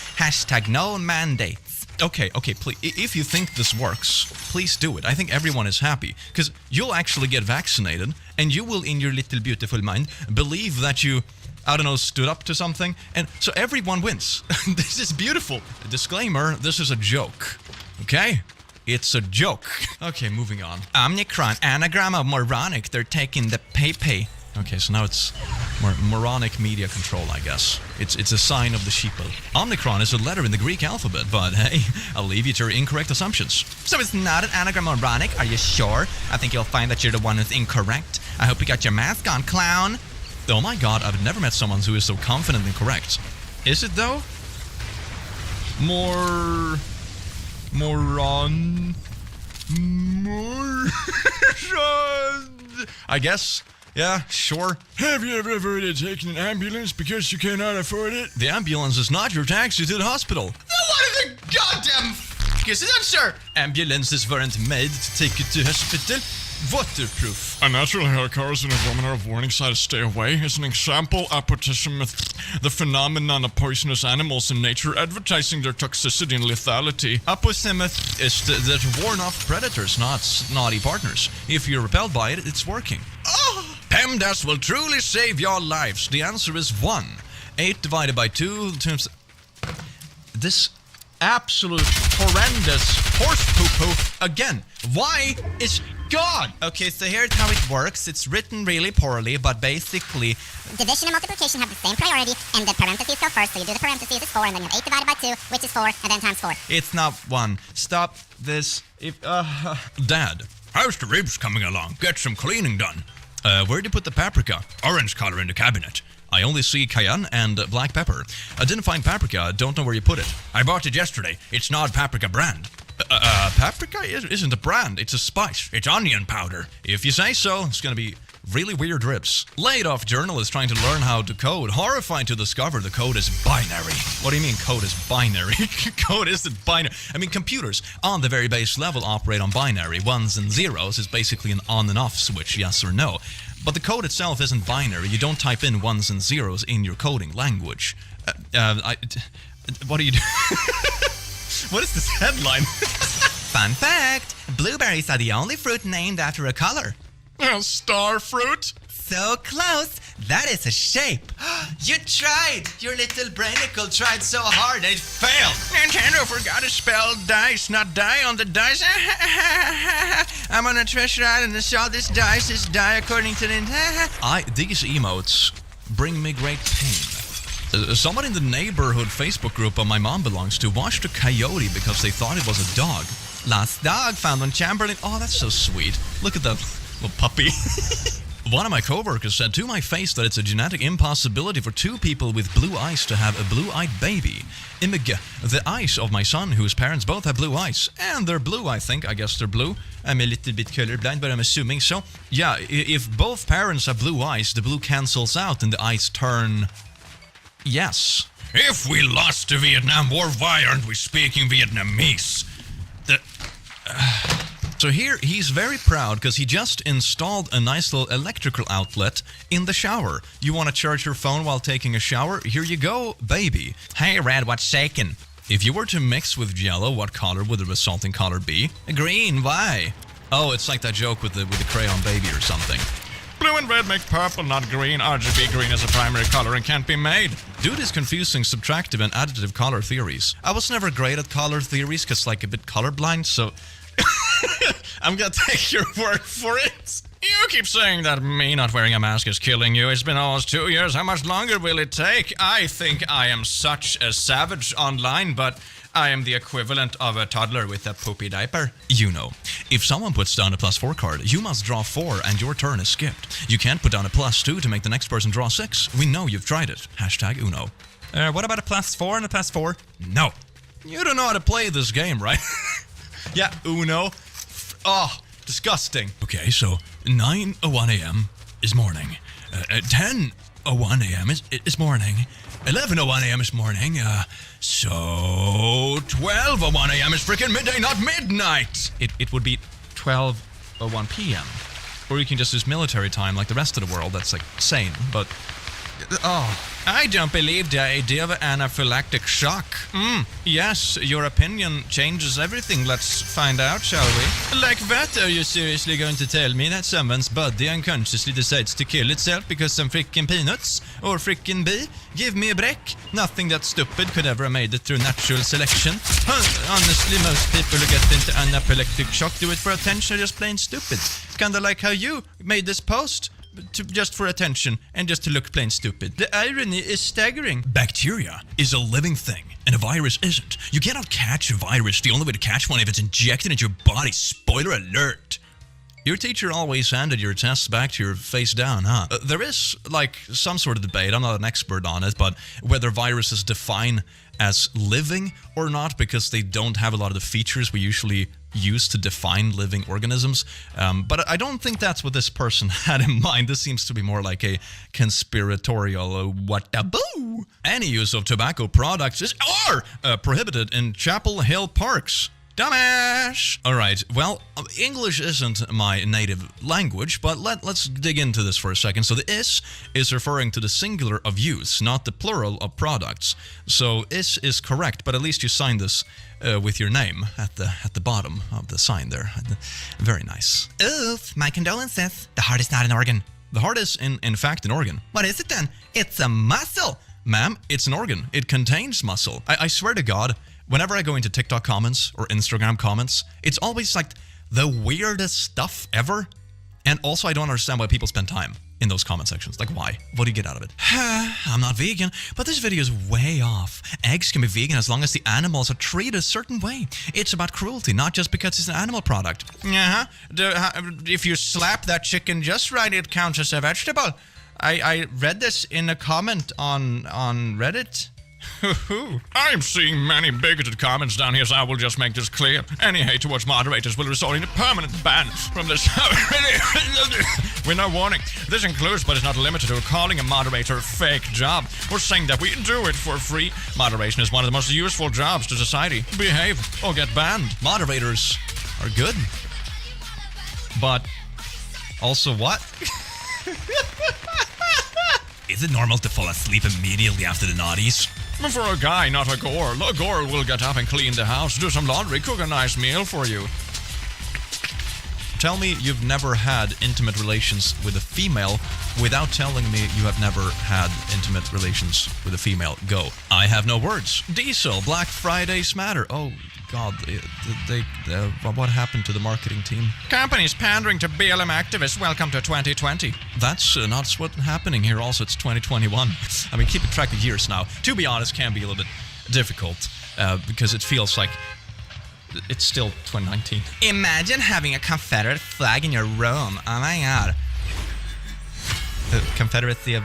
# no mandates. Okay, please, if you think this works, please do it. I think everyone is happy, because you'll actually get vaccinated, and you will, in your little beautiful mind, believe that you, I don't know, stood up to something, and so everyone wins. This is beautiful. Disclaimer, this is a joke, okay? It's a joke. Okay, moving on. Omicron, anagram of moronic. They're taking the pay. Okay, so now it's moronic media control, I guess. It's a sign of the sheeple. Omicron is a letter in the Greek alphabet, but hey, I'll leave you to your incorrect assumptions. So it's not an anagram moronic? Are you sure? I think you'll find that you're the one who's incorrect. I hope you got your mask on, clown. Oh my god, I've never met someone who is so confidently correct. Is it though? Moron. I guess. Yeah, sure. Have you ever taken an ambulance because you cannot afford it? The ambulance is not your taxi to the hospital. Then what the goddamn is it, sir? Ambulances weren't made to take you to hospital. Waterproof. A natural hair cars in a woman are a warning sign to stay away. As an example, apotism, the phenomenon of poisonous animals in nature advertising their toxicity and lethality. Aposimuth is that warn off predators, not snotty partners. If you're repelled by it, it's working. PEMDAS will truly save your lives. The answer is 1. 8 divided by 2 times... This absolute horrendous horse poo-poo again. Why is God? Okay, so here's how it works. It's written really poorly, but basically... Division and multiplication have the same priority, and the parentheses go first, so you do the parentheses, it's 4, and then you have 8 divided by 2, which is 4, and then times 4. It's not 1. Stop this. Dad, how's the ribs coming along? Get some cleaning done. Where'd you put the paprika? Orange color in the cabinet. I only see cayenne and black pepper. I didn't find paprika. Don't know where you put it. I bought it yesterday. It's not paprika brand. Paprika isn't a brand. It's a spice. It's onion powder. If you say so, it's gonna be really weird ribs. Laid off journalist trying to learn how to code. Horrified to discover the code is binary. What do you mean code is binary? Code isn't binary. I mean, computers on the very base level operate on binary. Ones and zeros is basically an on and off switch, yes or no. But the code itself isn't binary. You don't type in ones and zeros in your coding language. What do you do? What is this headline? Fun fact, blueberries are the only fruit named after a color. Star fruit? So close. That is a shape. You tried. Your little brainicle tried so hard and it failed. Nintendo forgot to spell dice, not die on the dice. I'm on a treasure island and saw this dice is die according to Nintendo. These emotes bring me great pain. Someone in the neighborhood Facebook group my mom belongs to watched a coyote because they thought it was a dog. Lost dog found on Chamberlain. Oh, that's so sweet. Look at that little puppy. One of my coworkers said to my face that it's a genetic impossibility for two people with blue eyes to have a blue-eyed baby. The eyes of my son, whose parents both have blue eyes. And they're blue, I think. I guess they're blue. I'm a little bit colorblind, but I'm assuming so. Yeah, if both parents have blue eyes, the blue cancels out and the eyes turn... yes. If we lost the Vietnam War, why aren't we speaking Vietnamese? So here, he's very proud because he just installed a nice little electrical outlet in the shower. You want to charge your phone while taking a shower? Here you go, baby. Hey, Red, what's shaking? If you were to mix with Jello, what color would the resulting color be? Green, why? Oh, it's like that joke with the crayon baby or something. Blue and red make purple, not green. RGB green is a primary color and can't be made. Dude is confusing subtractive and additive color theories. I was never great at color theories because like a bit colorblind, so... I'm gonna take your word for it. You keep saying that me not wearing a mask is killing you. It's been almost 2 years. How much longer will it take? I think I am such a savage online, but I am the equivalent of a toddler with a poopy diaper. You know, if someone puts down a +4 card, you must draw 4 and your turn is skipped. You can't put down a +2 to make the next person draw 6. We know you've tried it. #Uno. What about a +4 and a +4? No. You don't know how to play this game, right? Yeah, Uno. Oh, disgusting. Okay, so 9:01 a.m. is morning. 10:01 a.m. is morning. 11:01 a.m. is morning. So 12:01 a.m. is freaking midday, not midnight. It would be 12:01 p.m. Or you can just use military time like the rest of the world. That's like sane, but... Oh, I don't believe the idea of anaphylactic shock. Yes, your opinion changes everything. Let's find out, shall we? Like what? Are you seriously going to tell me that someone's body unconsciously decides to kill itself because some frickin' peanuts? Or frickin' bee? Give me a break. Nothing that stupid could ever have made it through natural selection. Honestly, most people who get into anaphylactic shock do it for attention, just plain stupid. Kinda like how you made this post. Just for attention and just to look plain stupid. The irony is staggering. Bacteria is a living thing, and a virus isn't. You cannot catch a virus. The only way to catch one if it's injected into your body. Spoiler alert. Your teacher always handed your tests back to your face down, huh? There is, like, some sort of debate, I'm not an expert on it, but whether viruses define as living or not, because they don't have a lot of the features we usually use to define living organisms. But I don't think that's what this person had in mind. This seems to be more like a conspiratorial what-a-boo. Any use of tobacco products are prohibited in Chapel Hill parks. Dumbass! Alright, well, English isn't my native language, but let's dig into this for a second. So the is referring to the singular of use, not the plural of products. So is correct, but at least you signed this with your name at the bottom of the sign there. Very nice. Oof, my condolences. The heart is not an organ. The heart is, in fact, an organ. What is it then? It's a muscle! Ma'am, it's an organ. It contains muscle. I swear to God, whenever I go into TikTok comments or Instagram comments, it's always like the weirdest stuff ever. And also, I don't understand why people spend time in those comment sections. Like, why? What do you get out of it? I'm not vegan, but this video is way off. Eggs can be vegan as long as the animals are treated a certain way. It's about cruelty, not just because it's an animal product. If you slap that chicken just right, it counts as a vegetable. I read this in a comment on Reddit. I'm seeing many bigoted comments down here, so I will just make this clear. Any hate towards moderators will result in a permanent ban from this. With no warning. This includes, but is not limited to, calling a moderator a fake job or saying that we do it for free. Moderation is one of the most useful jobs to society. Behave or get banned. Moderators are good. But also what? Is it normal to fall asleep immediately after the naughties? For a guy, not a girl. A girl will get up and clean the house, do some laundry, cook a nice meal for you. Tell me you've never had intimate relations with a female without telling me you have never had intimate relations with a female. Go. I have no words. Diesel, Black Friday smatter. Oh, God. What happened to the marketing team? Companies pandering to BLM activists. Welcome to 2020. That's not what's happening here. Also, it's 2021. I mean, keeping track of years now, to be honest, can be a little bit difficult because it feels like it's still 2019. Imagine having a Confederate flag in your room. Oh my God. The Confederacy of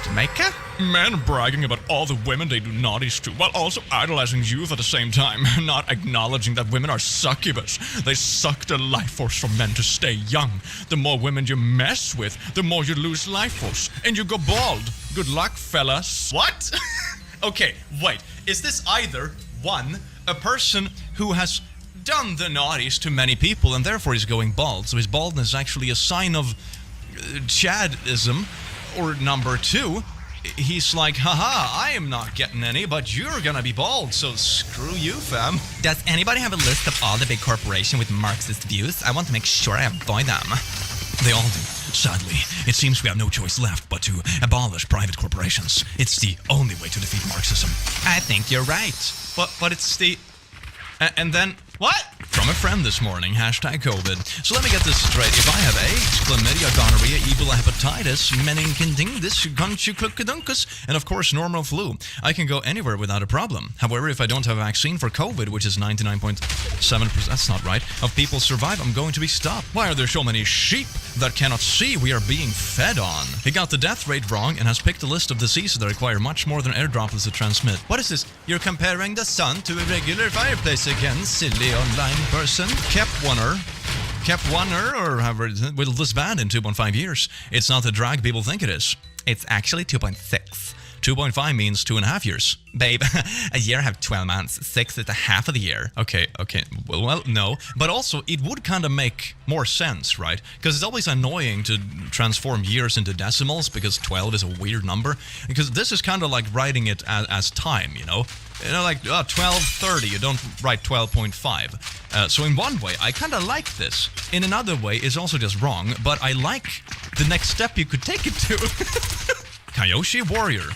Jamaica? Men bragging about all the women they do naughties to, while also idolizing youth at the same time, not acknowledging that women are succubus. They suck the life force from men to stay young. The more women you mess with, the more you lose life force, and you go bald. Good luck, fellas. What? Okay, wait. Is this either, one, a person who has done the naughties to many people and therefore is going bald, so his baldness is actually a sign of Chadism, or number two, he's like, haha, I am not getting any, but you're gonna be bald, so screw you, fam. Does anybody have a list of all the big corporations with Marxist views? I want to make sure I avoid them. They all do. Sadly, it seems we have no choice left but to abolish private corporations. It's the only way to defeat Marxism. I think you're right. But it's the... And then... What? From a friend this morning, #COVID. So let me get this straight. If I have AIDS, chlamydia, gonorrhea, Ebola, hepatitis, meningococcal, conchuclukadunkus, and of course normal flu, I can go anywhere without a problem. However, if I don't have a vaccine for COVID, which is 99.7%, that's not right, of people survive, I'm going to be stopped. Why are there so many sheep that cannot see we are being fed on? He got the death rate wrong and has picked a list of diseases that require much more than air droplets to transmit. What is this? You're comparing the sun to a regular fireplace again, silly online person. Kept Oneer, or however, will disband in 2.5 years. It's not the drag people think it is. It's actually 2.6. 2.5 means 2.5 years. Babe, a year have 12 months. 6 is a half of the year. Okay. Well, no. But also, it would kind of make more sense, right? Because it's always annoying to transform years into decimals because 12 is a weird number. Because this is kind of like writing it as time, you know? You know, like 12:30, you don't write 12.5. So in one way, I kind of like this. In another way, it's also just wrong, but I like the next step you could take it to. Kyoshi Warrior.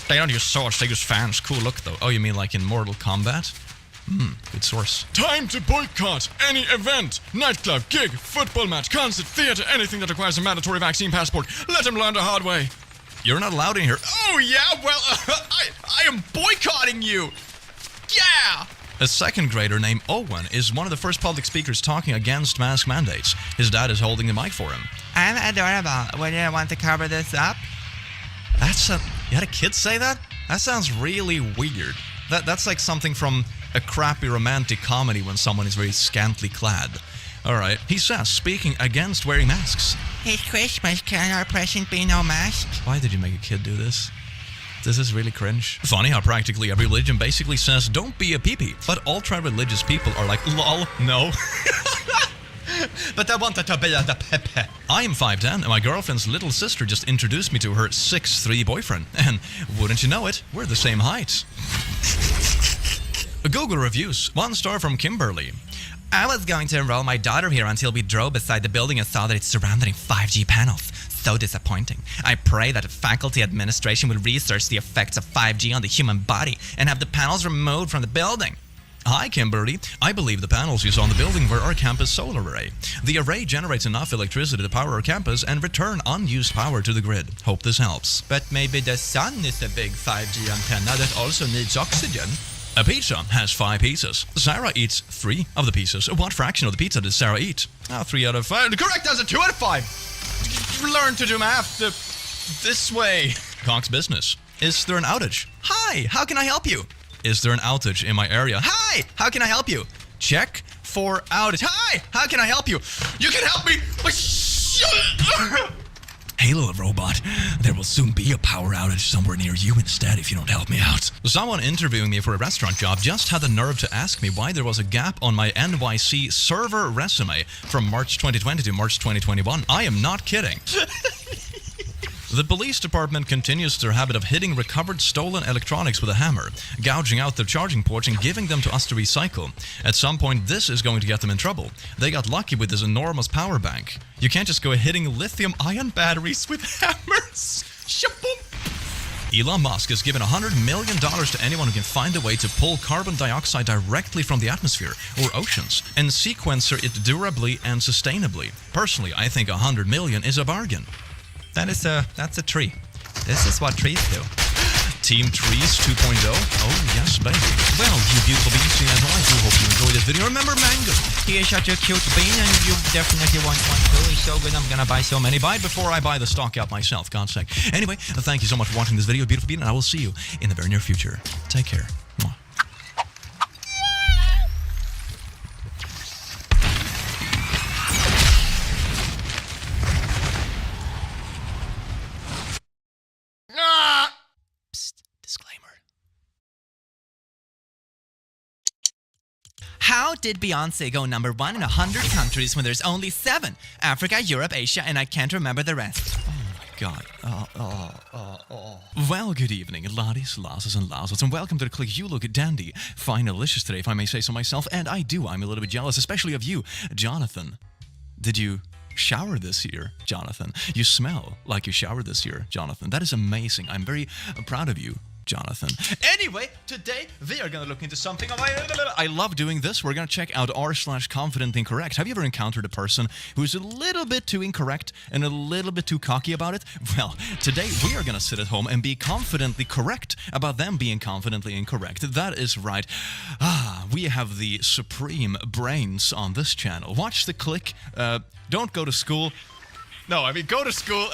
They don't use swords, they use fans. Cool look, though. Oh, you mean like in Mortal Kombat? Good source. Time to boycott any event, nightclub, gig, football match, concert, theater, anything that requires a mandatory vaccine passport. Let them learn the hard way. You're not allowed in here. Oh, yeah? Well, I am boycotting you. Yeah! A second grader named Owen is one of the first public speakers talking against mask mandates. His dad is holding the mic for him. I'm adorable. Would you want to cover this up? You had a kid say that? That sounds really weird. That's like something from a crappy romantic comedy when someone is very scantily clad. Alright, he says, speaking against wearing masks. It's Christmas, can our present be no mask? Why did you make a kid do this? This is really cringe. Funny how practically every religion basically says, don't be a pee-pee. But ultra-religious people are like, lol, no. But I wanted to be the pepe. I am 5'10", and my girlfriend's little sister just introduced me to her 6'3" boyfriend. And wouldn't you know it, we're the same height. Google reviews. 1 star from Kimberly. I was going to enroll my daughter here until we drove beside the building and saw that it's surrounded in 5G panels. So disappointing. I pray that the faculty administration will research the effects of 5G on the human body and have the panels removed from the building. Hi, Kimberly. I believe the panels you saw on the building were our campus solar array. The array generates enough electricity to power our campus and return unused power to the grid. Hope this helps. But maybe the sun is a big 5G antenna that also needs oxygen. A pizza has 5 pieces. Sarah eats 3 of the pieces. What fraction of the pizza did Sarah eat? 3 out of 5. The correct answer, 2 out of 5. Learn to do math this way. Cox Business. Is there an outage? Hi, how can I help you? Is there an outage in my area? Hi, how can I help you? Check for outage. Hi, how can I help you? You can help me. Hey, little robot, there will soon be a power outage somewhere near you instead if you don't help me out. Someone interviewing me for a restaurant job just had the nerve to ask me why there was a gap on my NYC server resume from March 2020 to March 2021. I am not kidding. The police department continues their habit of hitting recovered stolen electronics with a hammer, gouging out their charging ports and giving them to us to recycle. At some point, this is going to get them in trouble. They got lucky with this enormous power bank. You can't just go hitting lithium-ion batteries with hammers. Shaboom! Elon Musk has given $100 million to anyone who can find a way to pull carbon dioxide directly from the atmosphere or oceans and sequester it durably and sustainably. Personally, I think $100 million is a bargain. That's a tree. This is what trees do. Team Trees 2.0? Oh, yes, baby. Well, you beautiful beings, I do hope you enjoyed this video. Remember Mango? He is such a cute bean, and you definitely want one too. He's so good, I'm gonna buy so many. Buy it before I buy the stock out myself, God's sake. Anyway, thank you so much for watching this video, beautiful bean, and I will see you in the very near future. Take care. Mwah. How did Beyonce go number 1 in 100 countries when there's only 7? Africa, Europe, Asia, and I can't remember the rest. God. Well, good evening, laddies, lasses, and lasses, and welcome to the Click. You look dandy, fine, delicious today, if I may say so myself, and I'm a little bit jealous, especially of you, Jonathan. Did you shower this year, Jonathan? You smell like you showered this year, Jonathan. That is amazing. I'm very proud of you, Jonathan. Anyway, today we are going to look into something. I love doing this. We're going to check out r/confident incorrect. Have you ever encountered a person who's a little bit too incorrect and a little bit too cocky about it? Well, today we are going to sit at home and be confidently correct about them being confidently incorrect. That is right. We have the supreme brains on this channel. Watch the Click. Don't go to school. No, I mean, go to school.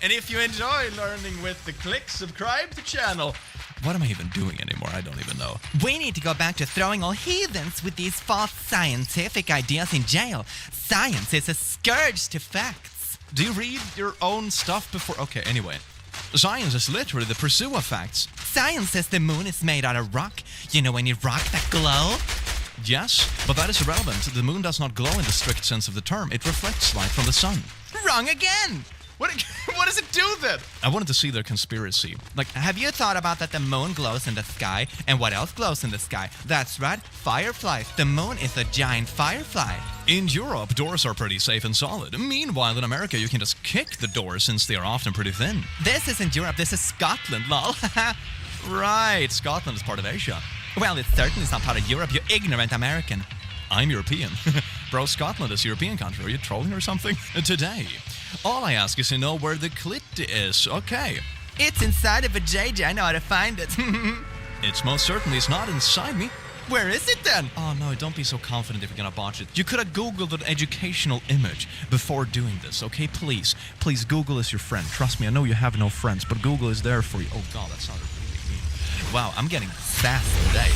And if you enjoy learning with the Click, subscribe to the channel. What am I even doing anymore? I don't even know. We need to go back to throwing all heathens with these false scientific ideas in jail. Science is a scourge to facts. Do you read your own stuff before? Okay, anyway. Science is literally the pursuit of facts. Science says the moon is made out of rock. You know any rock that glow? Yes, but that is irrelevant. The moon does not glow in the strict sense of the term. It reflects light from the sun. Wrong again! What does it do then? I wanted to see their conspiracy. Like, have you thought about that the moon glows in the sky? And what else glows in the sky? That's right, fireflies. The moon is a giant firefly. In Europe, doors are pretty safe and solid. Meanwhile, in America, you can just kick the doors since they are often pretty thin. This isn't Europe, this is Scotland, lol. Right, Scotland is part of Asia. Well, it's certainly not part of Europe, you ignorant American. I'm European. Bro, Scotland is a European country. Are you trolling or something? Today, all I ask is to know where the clit is. Okay. It's inside of a JJ. I know how to find it. It's most certainly is not inside me. Where is it then? Oh no, don't be so confident if you're gonna botch it. You could have Googled an educational image before doing this, okay? Please. Please, Google is your friend. Trust me, I know you have no friends, but Google is there for you. Oh god, that sounded really mean. Wow, I'm getting sassy today.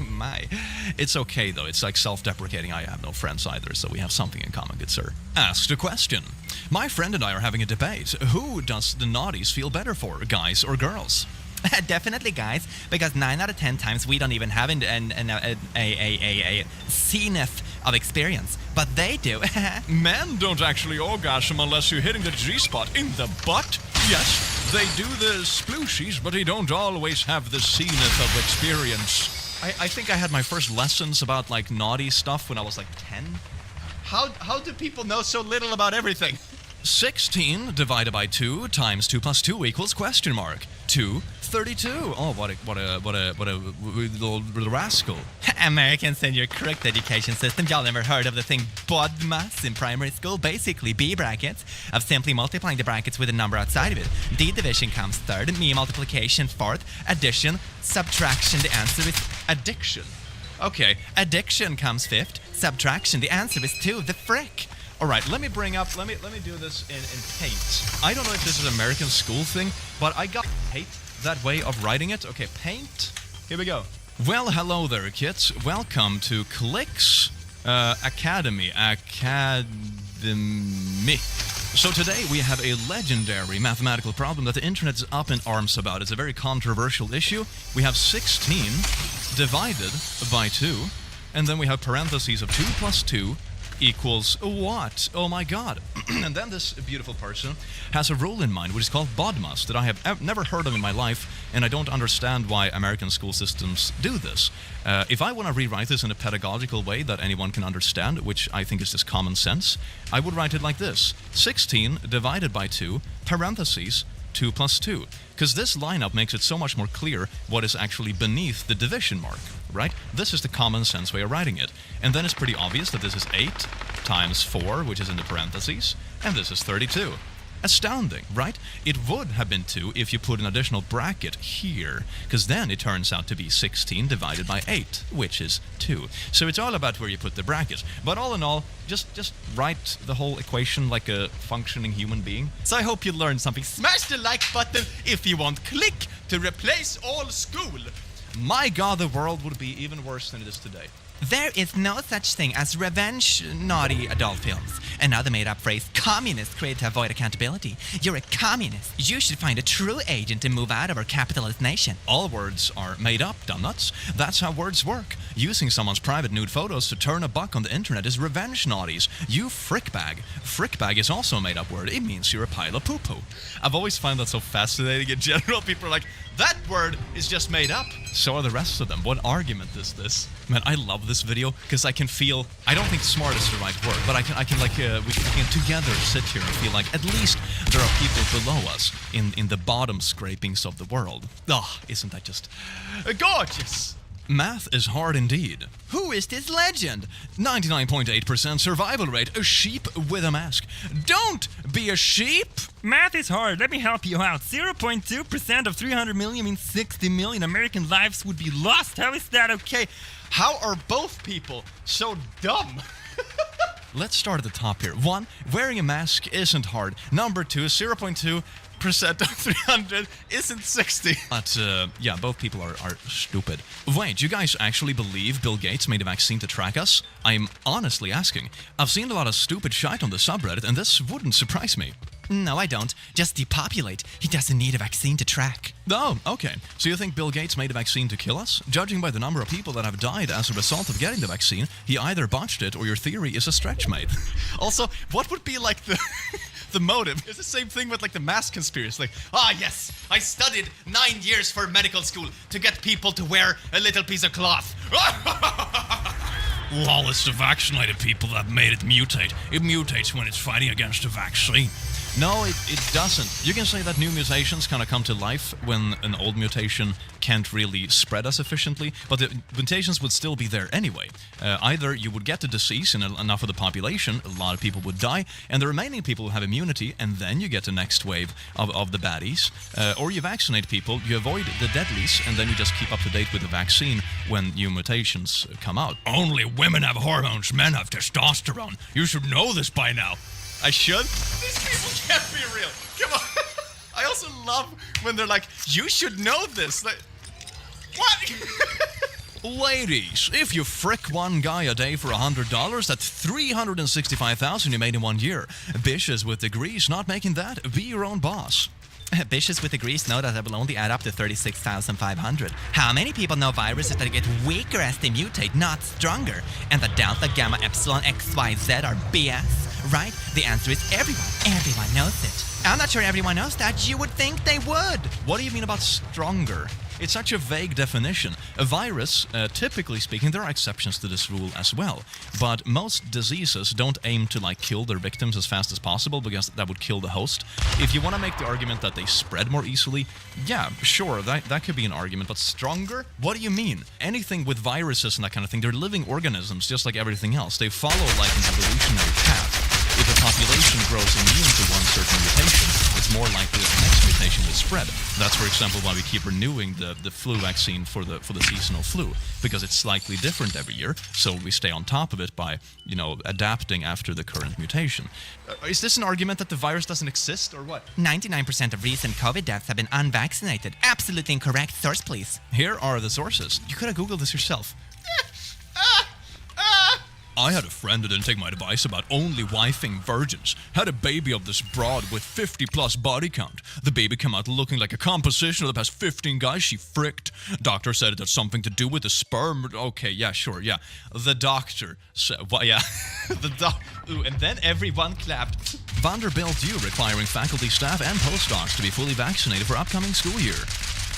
My. It's okay though, it's like self-deprecating. I have no friends either, so we have something in common, good sir. Asked a question. My friend and I are having a debate. Who does the naughties feel better for, guys or girls? Definitely guys, because 9 out of 10 times we don't even have a zenith of experience, but they do. Men don't actually orgasm unless you're hitting the G-spot in the butt. Yes, they do the splooshies, but they don't always have the zenith of experience. I think I had my first lessons about like naughty stuff when I was like 10. How do people know so little about everything? 16 divided by 2 times 2 plus 2 equals question mark. 2, 32. Oh, what a little rascal. Americans and your correct education system, y'all never heard of the thing BODMAS in primary school? Basically, B brackets of simply multiplying the brackets with a number outside of it. D division comes third, me multiplication fourth, addition, subtraction, the answer is addiction. Okay, addiction comes fifth, subtraction, the answer is 2, the frick. All right, let me do this in Paint. I don't know if this is an American school thing, but I hate that way of writing it. Okay, Paint. Here we go. Well, hello there, kids. Welcome to Click's Academy. So today we have a legendary mathematical problem that the internet is up in arms about. It's a very controversial issue. We have 16 divided by 2, and then we have parentheses of 2 plus 2 equals what? Oh my god. And then this beautiful person has a rule in mind which is called BODMAS that I have never heard of in my life, and I don't understand why American school systems do this. If I want to rewrite this in a pedagogical way that anyone can understand, which I think is just common sense, I would write it like this: 16 divided by 2, parentheses, 2 plus 2. Because this lineup makes it so much more clear what is actually beneath the division mark, right? This is the common sense way of writing it. And then it's pretty obvious that this is 8 times 4, which is in the parentheses, and this is 32. Astounding, right? It would have been 2 if you put an additional bracket here, because then it turns out to be 16 divided by 8, which is 2. So it's all about where you put the brackets. But all in all, just write the whole equation like a functioning human being. So I hope you learned something. Smash the like button if you want Click to replace all school. My god, the world would be even worse than it is today. There is no such thing as revenge naughty adult films. Another made-up phrase, communists, created to avoid accountability. You're a communist. You should find a true agent and move out of our capitalist nation. All words are made up, dumbnuts. That's how words work. Using someone's private nude photos to turn a buck on the internet is revenge naughties. You frickbag. Frickbag is also a made-up word. It means you're a pile of poo-poo. I've always found that so fascinating in general. People are like, that word is just made up. So are the rest of them. What argument is this? Man, I love this video because I can feel, I don't think smart is the right word, but I can like, we can together sit here and feel like at least there are people below us in the bottom scrapings of the world. Ah, isn't that just gorgeous? Math is hard indeed. Who is this legend? 99.8% survival rate, a sheep with a mask. Don't be a sheep! Math is hard. Let me help you out. 0.2% of 300 million means 60 million American lives would be lost. How is that okay? How are both people so dumb? Let's start at the top here. 1, wearing a mask isn't hard. Number 2, 0.2% of 300 isn't 60. But, yeah, both people are stupid. Wait, you guys actually believe Bill Gates made a vaccine to track us? I'm honestly asking. I've seen a lot of stupid shite on the subreddit, and this wouldn't surprise me. No, I don't. Just depopulate. He doesn't need a vaccine to track. Oh, okay. So you think Bill Gates made a vaccine to kill us? Judging by the number of people that have died as a result of getting the vaccine, he either botched it or your theory is a stretch, mate. Also, what would be like the the motive? It's the same thing with like the mask conspiracy. Like, yes, I studied 9 years for medical school to get people to wear a little piece of cloth. Lol, it's the vaccinated people that made it mutate. It mutates when it's fighting against a vaccine. No, it doesn't. You can say that new mutations kind of come to life when an old mutation can't really spread as efficiently, but the mutations would still be there anyway. Either you would get the disease in enough of the population, a lot of people would die, and the remaining people will have immunity, and then you get the next wave of the baddies. Or you vaccinate people, you avoid the deadlies, and then you just keep up to date with the vaccine when new mutations come out. Only women have hormones, men have testosterone. You should know this by now. I should? These people can't be real. Come on. I also love when they're like, you should know this. Like, what? Ladies, if you frick one guy a day for $100, that's $365,000 you made in 1 year. Bitches with degrees not making that. Be your own boss. Bitches with degrees know that it will only add up to 36,500. How many people know viruses that get weaker as they mutate, not stronger? And the delta, gamma, epsilon, X, Y, Z are BS, right? The answer is everyone. Everyone knows it. I'm not sure everyone knows that. You would think they would. What do you mean about stronger? It's such a vague definition. A virus, typically speaking, there are exceptions to this rule as well, but most diseases don't aim to like kill their victims as fast as possible because that would kill the host. If you want to make the argument that they spread more easily, yeah, sure, that could be an argument, but stronger? What do you mean? Anything with viruses and that kind of thing, they're living organisms just like everything else. They follow like an evolutionary path. If a population grows immune to one certain mutation, it's more likely that the next mutation will spread. That's, for example, why we keep renewing the flu vaccine for the seasonal flu, because it's slightly different every year, so we stay on top of it by, adapting after the current mutation. Is this an argument that the virus doesn't exist, or what? 99% of recent COVID deaths have been unvaccinated. Absolutely incorrect. Source, please. Here are the sources. You could have Googled this yourself. I had a friend who didn't take my advice about only wifing virgins. Had a baby of this broad with 50-plus body count. The baby came out looking like a composition of the past 15 guys she fricked. Doctor said it had something to do with the sperm. Okay, yeah, sure, yeah. The doctor said, well, yeah. Ooh, and then everyone clapped. Vanderbilt U requiring faculty, staff, and postdocs to be fully vaccinated for upcoming school year.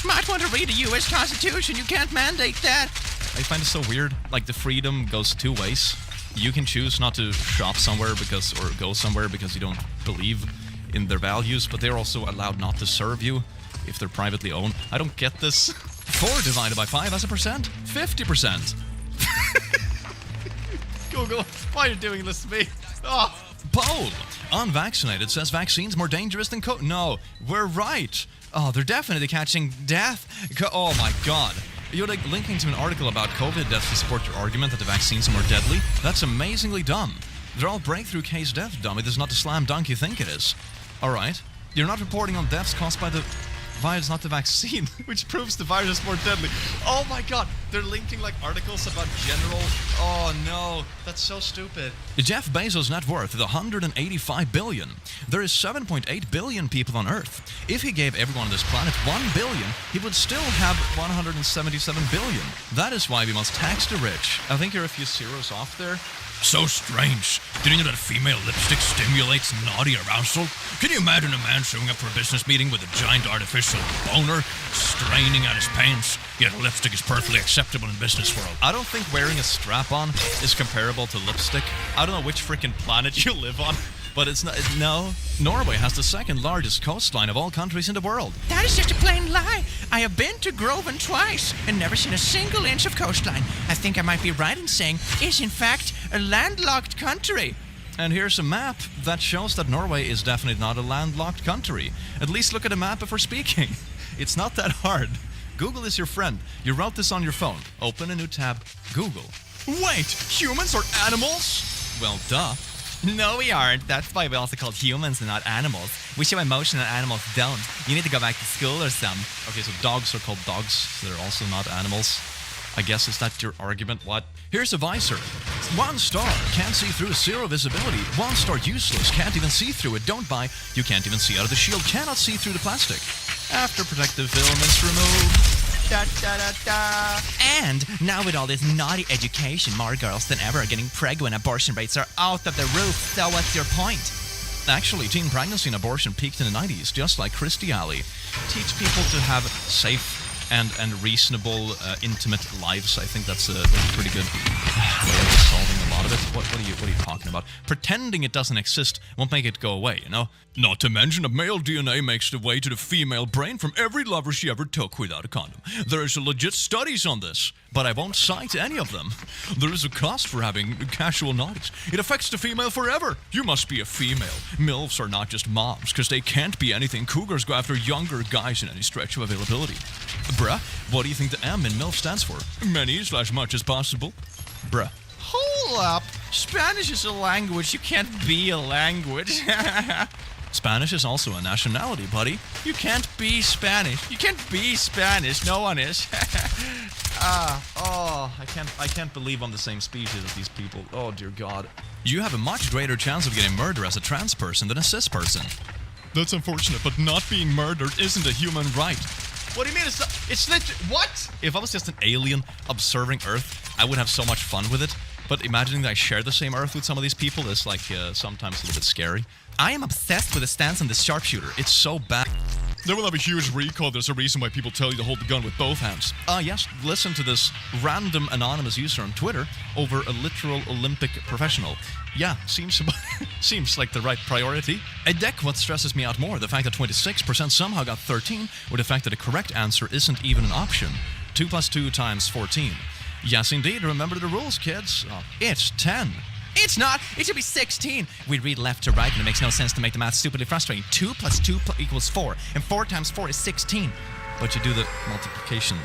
Might want to read the U.S. Constitution. You can't mandate that. I find it so weird. Like, the freedom goes two ways. You can choose not to shop somewhere or go somewhere because you don't believe in their values, but they're also allowed not to serve you if they're privately owned. I don't get this. 4 divided by 5 as a percent? 50%. Google, why are you doing this to me? Oh. Poll. Unvaccinated says vaccines more dangerous than COVID. No, we're right. Oh, they're definitely catching death. Oh my god. You're like linking to an article about COVID deaths to support your argument that the vaccines are more deadly? That's amazingly dumb. They're all breakthrough case death, dummy. This is not the slam dunk you think it is. Alright. You're not reporting on deaths caused by the virus, not the vaccine, which proves the virus is more deadly. Oh my god, they're linking like articles about general... Oh no, that's so stupid. Jeff Bezos' net worth is $185 billion. There is 7.8 billion people on Earth. If he gave everyone on this planet 1 billion, he would still have 177 billion. That is why we must tax the rich. I think you're a few zeros off there. So strange. Did you know that female lipstick stimulates naughty arousal? Can you imagine a man showing up for a business meeting with a giant artificial boner, straining at his pants? Yet lipstick is perfectly acceptable in business world. I don't think wearing a strap-on is comparable to lipstick. I don't know which freaking planet you live on, but it's not. No. Norway has the second largest coastline of all countries in the world. That is just a plain lie. I have been to Groven twice and never seen a single inch of coastline. I think I might be right in saying it's in fact a landlocked country. And here's a map that shows that Norway is definitely not a landlocked country. At least look at a map before speaking. It's not that hard. Google is your friend. You wrote this on your phone. Open a new tab. Google. Wait, humans are animals? Well, duh. No, we aren't. That's why we also called humans and not animals. We show emotion and animals don't. You need to go back to school or something. Okay, so dogs are called dogs. So they're also not animals. I guess, is that your argument? What? Here's a visor. 1 star. Can't see through. 0 visibility. 1 star. Useless. Can't even see through it. Don't buy. You can't even see out of the shield. Cannot see through the plastic. After protective film is removed. Da, da, da, da. And now with all this naughty education, more girls than ever are getting pregnant. Abortion rates are out of the roof. So what's your point? Actually, teen pregnancy and abortion peaked in the 90s, just like Christy Alley. Teach people to have safe and reasonable, intimate lives. I think that's a pretty good way of solving a lot of it. What are you talking about? Pretending it doesn't exist won't make it go away, you know? Not to mention, a male DNA makes the way to the female brain from every lover she ever took without a condom. There is legit studies on this, but I won't cite any of them. There is a cost for having casual naughties. It affects the female forever. You must be a female. MILFs are not just moms, because they can't be anything. Cougars go after younger guys in any stretch of availability. Bruh, what do you think the M in MILF stands for? Many/much as possible. Bruh. Hold up. Spanish is a language. You can't be a language. Spanish is also a nationality, buddy. You can't be Spanish. You can't be Spanish. No one is. I can't believe I'm the same species as these people. Oh, dear God. You have a much greater chance of getting murdered as a trans person than a cis person. That's unfortunate, but not being murdered isn't a human right. What do you mean? It's what? If I was just an alien observing Earth, I would have so much fun with it. But imagining that I share the same Earth with some of these people is like sometimes a little bit scary. I am obsessed with the stance on this sharpshooter. It's so bad. Then we'll have a huge recall. There's a reason why people tell you to hold the gun with both hands. Yes, listen to this random anonymous user on Twitter over a literal Olympic professional. Yeah, seems like the right priority. A deck what stresses me out more, the fact that 26% somehow got 13, or the fact that the correct answer isn't even an option. 2 + 2 × 14. Yes, indeed, remember the rules, kids. It's 10. It's not. It should be 16. We read left to right, and it makes no sense to make the math stupidly frustrating. 2 + 2 = 4, and 4 × 4 is 16. But you do the multiplication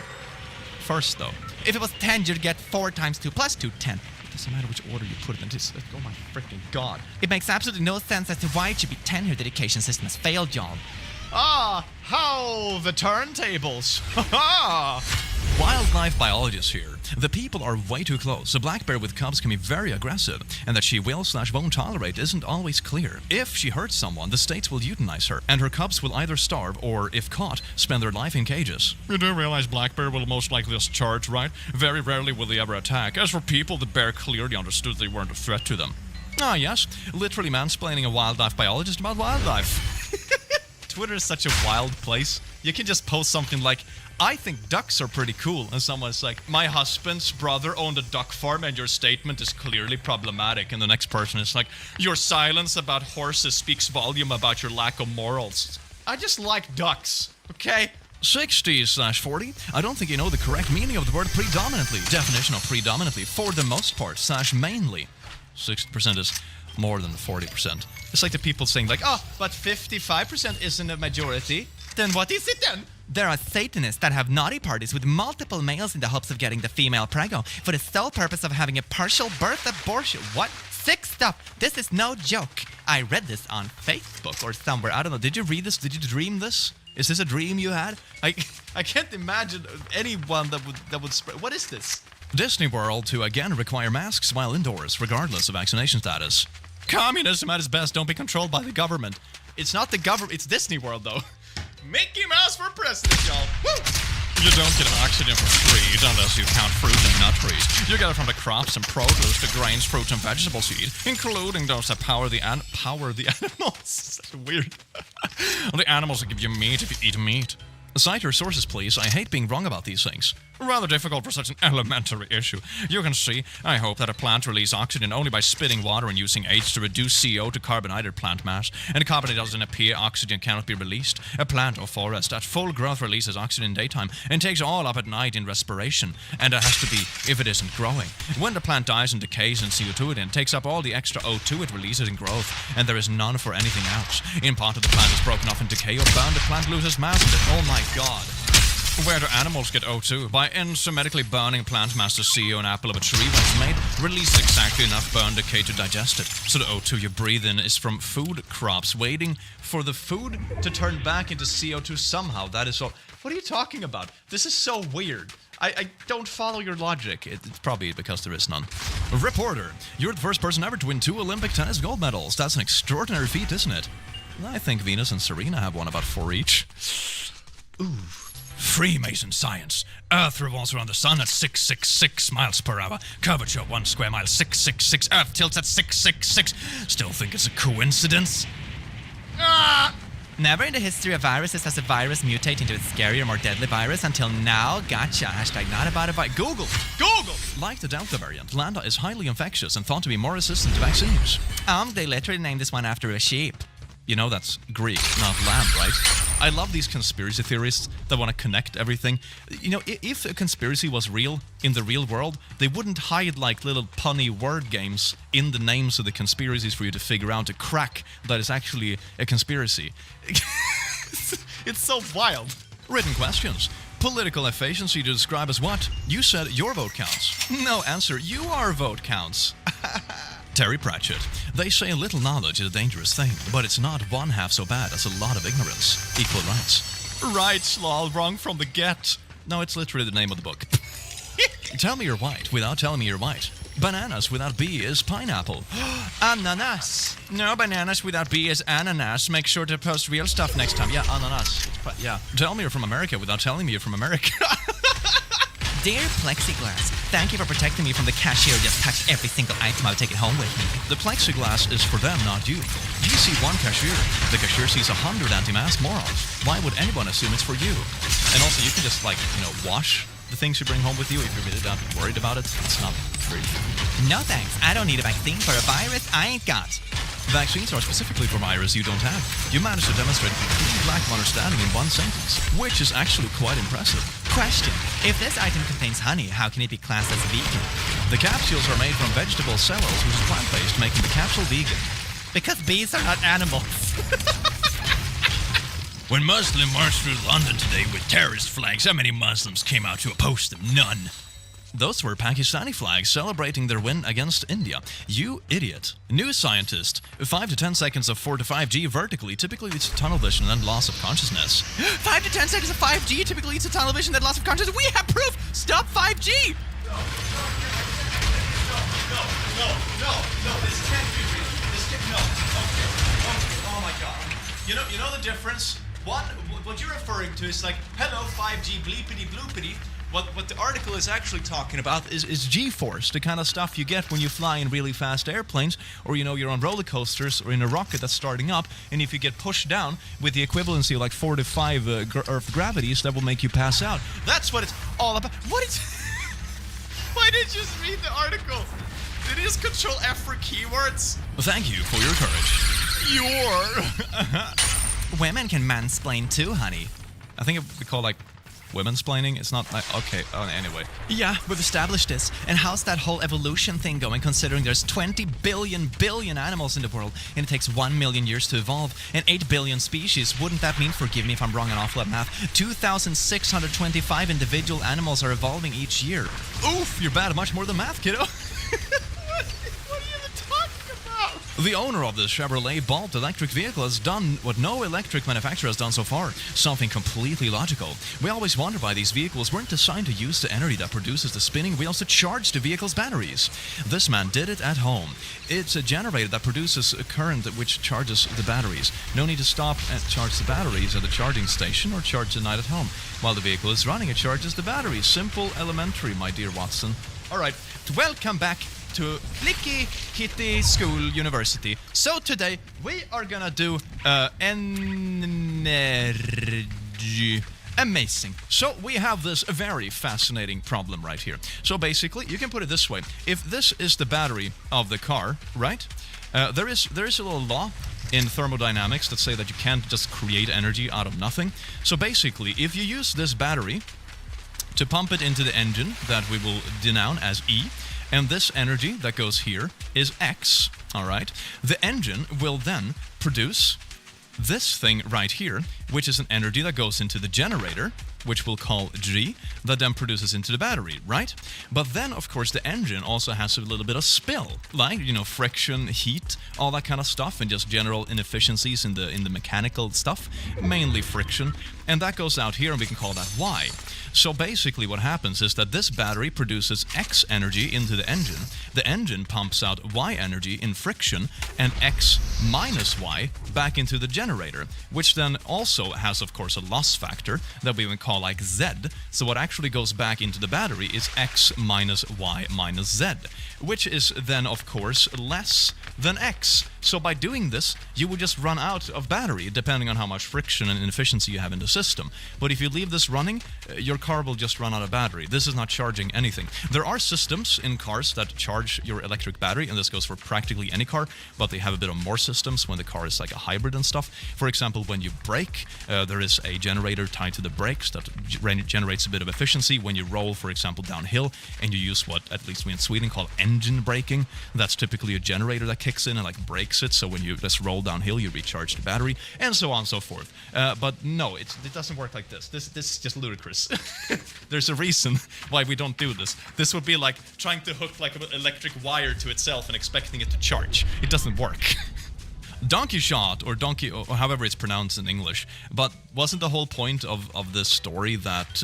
first, though. If it was 10, you'd get 4 × 2 + 2, 10. It doesn't matter which order you put it in. Oh my freaking god. It makes absolutely no sense as to why it should be 10 here. The education system has failed, y'all. How the turntables. Wildlife biologists here. The people are way too close. A black bear with cubs can be very aggressive, and that she will/won't tolerate isn't always clear. If she hurts someone, the states will euthanize her, and her cubs will either starve or, if caught, spend their life in cages. You do realize black bear will most likely just charge, right? Very rarely will they ever attack. As for people, the bear clearly understood they weren't a threat to them. Yes, literally mansplaining a wildlife biologist about wildlife. Twitter is such a wild place. You can just post something like, I think ducks are pretty cool, and someone's like, my husband's brother owned a duck farm and your statement is clearly problematic, and the next person is like, your silence about horses speaks volume about your lack of morals. I just like ducks, okay? 60/40. I don't think you know the correct meaning of the word predominantly. Definition of predominantly, for the most part, /mainly. 60% is more than 40%. It's like the people saying like, but 55% isn't a majority. Then what is it then? There are Satanists that have naughty parties with multiple males in the hopes of getting the female prego for the sole purpose of having a partial birth abortion. What? Sick stuff. This is no joke. I read this on Facebook or somewhere. I don't know. Did you read this? Did you dream this? Is this a dream you had? I can't imagine anyone that would spread. What is this? Disney World to again require masks while indoors, regardless of vaccination status. Communism at its best. Don't be controlled by the government. It's not the government. It's Disney World, though. Mickey Mouse for president, y'all. Woo! You don't get oxygen from trees unless you count fruit and nut trees. You get it from the crops and produce, the grains, fruits, and vegetables you eat, including those that power the animals. That's weird. The animals that give you meat if you eat meat. Cite your sources, please. I hate being wrong about these things. Rather difficult for such an elementary issue. You can see, I hope, that a plant releases oxygen only by spitting water and using H to reduce CO to carbonated plant mass, and carbon doesn't appear, oxygen cannot be released. A plant or forest at full growth releases oxygen in daytime and takes all up at night in respiration, and it has to be if it isn't growing. When the plant dies and decays and CO2 it takes up all the extra O2 it releases in growth, and there is none for anything else. In part of the plant is broken off in decay or burned, the plant loses mass of it. Oh my god. Where do animals get O2? By enzymatically burning plant mass, the CO and apple of a tree, when it's made, releases exactly enough burn decay to digest it. So the O2 you breathe in is from food crops, waiting for the food to turn back into CO2 somehow. That is all. What are you talking about? This is so weird. I don't follow your logic. It's probably because there is none. Reporter, you're the first person ever to win 2 Olympic tennis gold medals. That's an extraordinary feat, isn't it? I think Venus and Serena have won about 4 each. Ooh. Freemason science. Earth revolves around the sun at 666 miles per hour. Curvature 1 square mile 666. Earth tilts at 666. Still think it's a coincidence? Never in the history of viruses has a virus mutate into a scarier, more deadly virus until now. Gotcha. Hashtag not about a virus. Google. Like the Delta variant, Lambda is highly infectious and thought to be more resistant to vaccines. They literally named this one after a sheep. You know that's Greek, not lamb, right? I love these conspiracy theorists that want to connect everything. You know, if a conspiracy was real in the real world, they wouldn't hide like little punny word games in the names of the conspiracies for you to figure out, to crack that it's actually a conspiracy. It's so wild. Written questions. Political efficiency to describe as what? You said your vote counts. No, answer, your vote counts. Terry Pratchett. They say a little knowledge is a dangerous thing, but it's not one half so bad as a lot of ignorance. Equal rights. Rights, lol, wrong from the get. No, it's literally the name of the book. Tell me you're white without telling me you're white. Bananas without B is pineapple. Ananas. No, bananas without B is ananas. Make sure to post real stuff next time. Yeah, ananas. Yeah. Tell me you're from America without telling me you're from America. Dear plexiglass, thank you for protecting me from the cashier who just touched every single item I'll take it home with me. The plexiglass is for them, not you. You see one cashier. The cashier sees 100 anti-mask morons. Why would anyone assume it's for you? And also, you can just, like, wash the things you bring home with you if you're really not worried about it. It's not very... No thanks. I don't need a vaccine for a virus I ain't got. Vaccines are specifically for virus you don't have. You managed to demonstrate a complete lack of understanding in one sentence, which is actually quite impressive. Question. If this item contains honey, how can it be classed as vegan? The capsules are made from vegetable cellulose, which is plant-based, making the capsule vegan. Because bees are not animals. When Muslim marched through London today with terrorist flags, how many Muslims came out to oppose them? None. Those were Pakistani flags celebrating their win against India. You idiot. New scientist. 5 to 10 seconds of 4 to 5G vertically typically leads to tunnel vision and loss of consciousness. 5 to 10 seconds of 5G typically leads to tunnel vision and loss of consciousness. We have proof! Stop 5G! No, this can't be real. Okay, oh my god. You know the difference? One, what you're referring to is like, hello 5G bleepity bloopity. What the article is actually talking about is G-force, the kind of stuff you get when you fly in really fast airplanes, or you're on roller coasters or in a rocket that's starting up, and if you get pushed down with the equivalency of like 4 to 5 Earth gravities, that will make you pass out. That's what it's all about. Why did you just read the article? Did you just control F for keywords? Thank you for your courage. Women can mansplain too, honey. I think it'd be called like women-splaining. It's not like, okay, anyway. Yeah, we've established this. And how's that whole evolution thing going, considering there's 20 billion animals in the world, and it takes 1 million years to evolve, and 8 billion species? Wouldn't that mean, forgive me if I'm wrong an awful lot of math, 2,625 individual animals are evolving each year? Oof, you're bad at much more than math, kiddo. The owner of this Chevrolet Bolt electric vehicle has done what no electric manufacturer has done so far, something completely logical. We always wonder why these vehicles weren't designed to use the energy that produces the spinning wheels to charge the vehicle's batteries. This man did it at home. It's a generator that produces a current which charges the batteries. No need to stop and charge the batteries at the charging station or charge the night at home. While the vehicle is running, it charges the batteries. Simple, elementary, my dear Watson. Alright, welcome back to Flicky Kitty School University. So today we are gonna do energy. Amazing. So we have this very fascinating problem right here. So basically, you can put it this way. If this is the battery of the car, right? There is a little law in thermodynamics that say that you can't just create energy out of nothing. So basically, if you use this battery to pump it into the engine that we will denote as E, and this energy that goes here is X, all right? The engine will then produce this thing right here, which is an energy that goes into the generator, which we'll call G, that then produces into the battery, right? But then, of course, the engine also has a little bit of spill, like, friction, heat, all that kind of stuff, and just general inefficiencies in the mechanical stuff, mainly friction, and that goes out here, and we can call that Y. So basically what happens is that this battery produces X energy into the engine pumps out Y energy in friction, and X minus Y back into the generator, which then also has, of course, a loss factor that we would call like Z. So what actually goes back into the battery is X minus Y minus Z, which is then, of course, less than X. So by doing this, you will just run out of battery, depending on how much friction and inefficiency you have in the system. But if you leave this running, your car will just run out of battery. This is not charging anything. There are systems in cars that charge your electric battery, and this goes for practically any car, but they have a bit of more systems when the car is like a hybrid and stuff. For example, when you brake, there is a generator tied to the brakes that generates a bit of efficiency. When you roll, for example, downhill, and you use what, at least we in Sweden, call engine braking, that's typically a generator that kicks in and like brakes it, so when you just roll downhill, you recharge the battery, and so on and so forth. But no, it doesn't work like this. This is just ludicrous. There's a reason why we don't do this. This would be like trying to hook like an electric wire to itself and expecting it to charge. It doesn't work. Donkey shot, or donkey, or however it's pronounced in English. But wasn't the whole point of this story that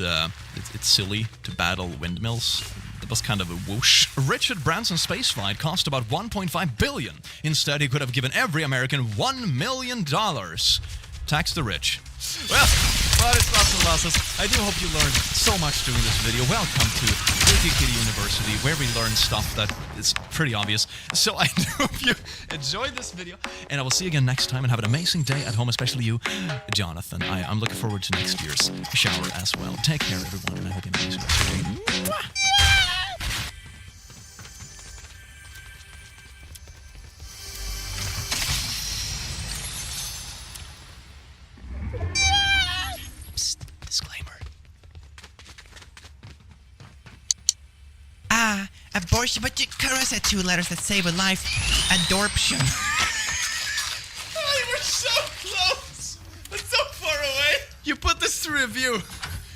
it's silly to battle windmills? That was kind of a whoosh. Richard Branson's spaceflight cost about $1.5 billion. Instead, he could have given every American $1 million. Tax the rich. Well, Ladies and lasses, I do hope you learned so much doing this video. Welcome to Wiki Kitty University, where we learn stuff that is pretty obvious. So I do hope you enjoyed this video, and I will see you again next time, and have an amazing day at home, especially you, Jonathan. I'm looking forward to next year's shower as well. Take care, everyone, and I hope you have an amazing rest of your day. Disclaimer. Abortion, but you caress at 2 letters that save a life. Adorption. Oh, you were so close, but so far away. You put this through review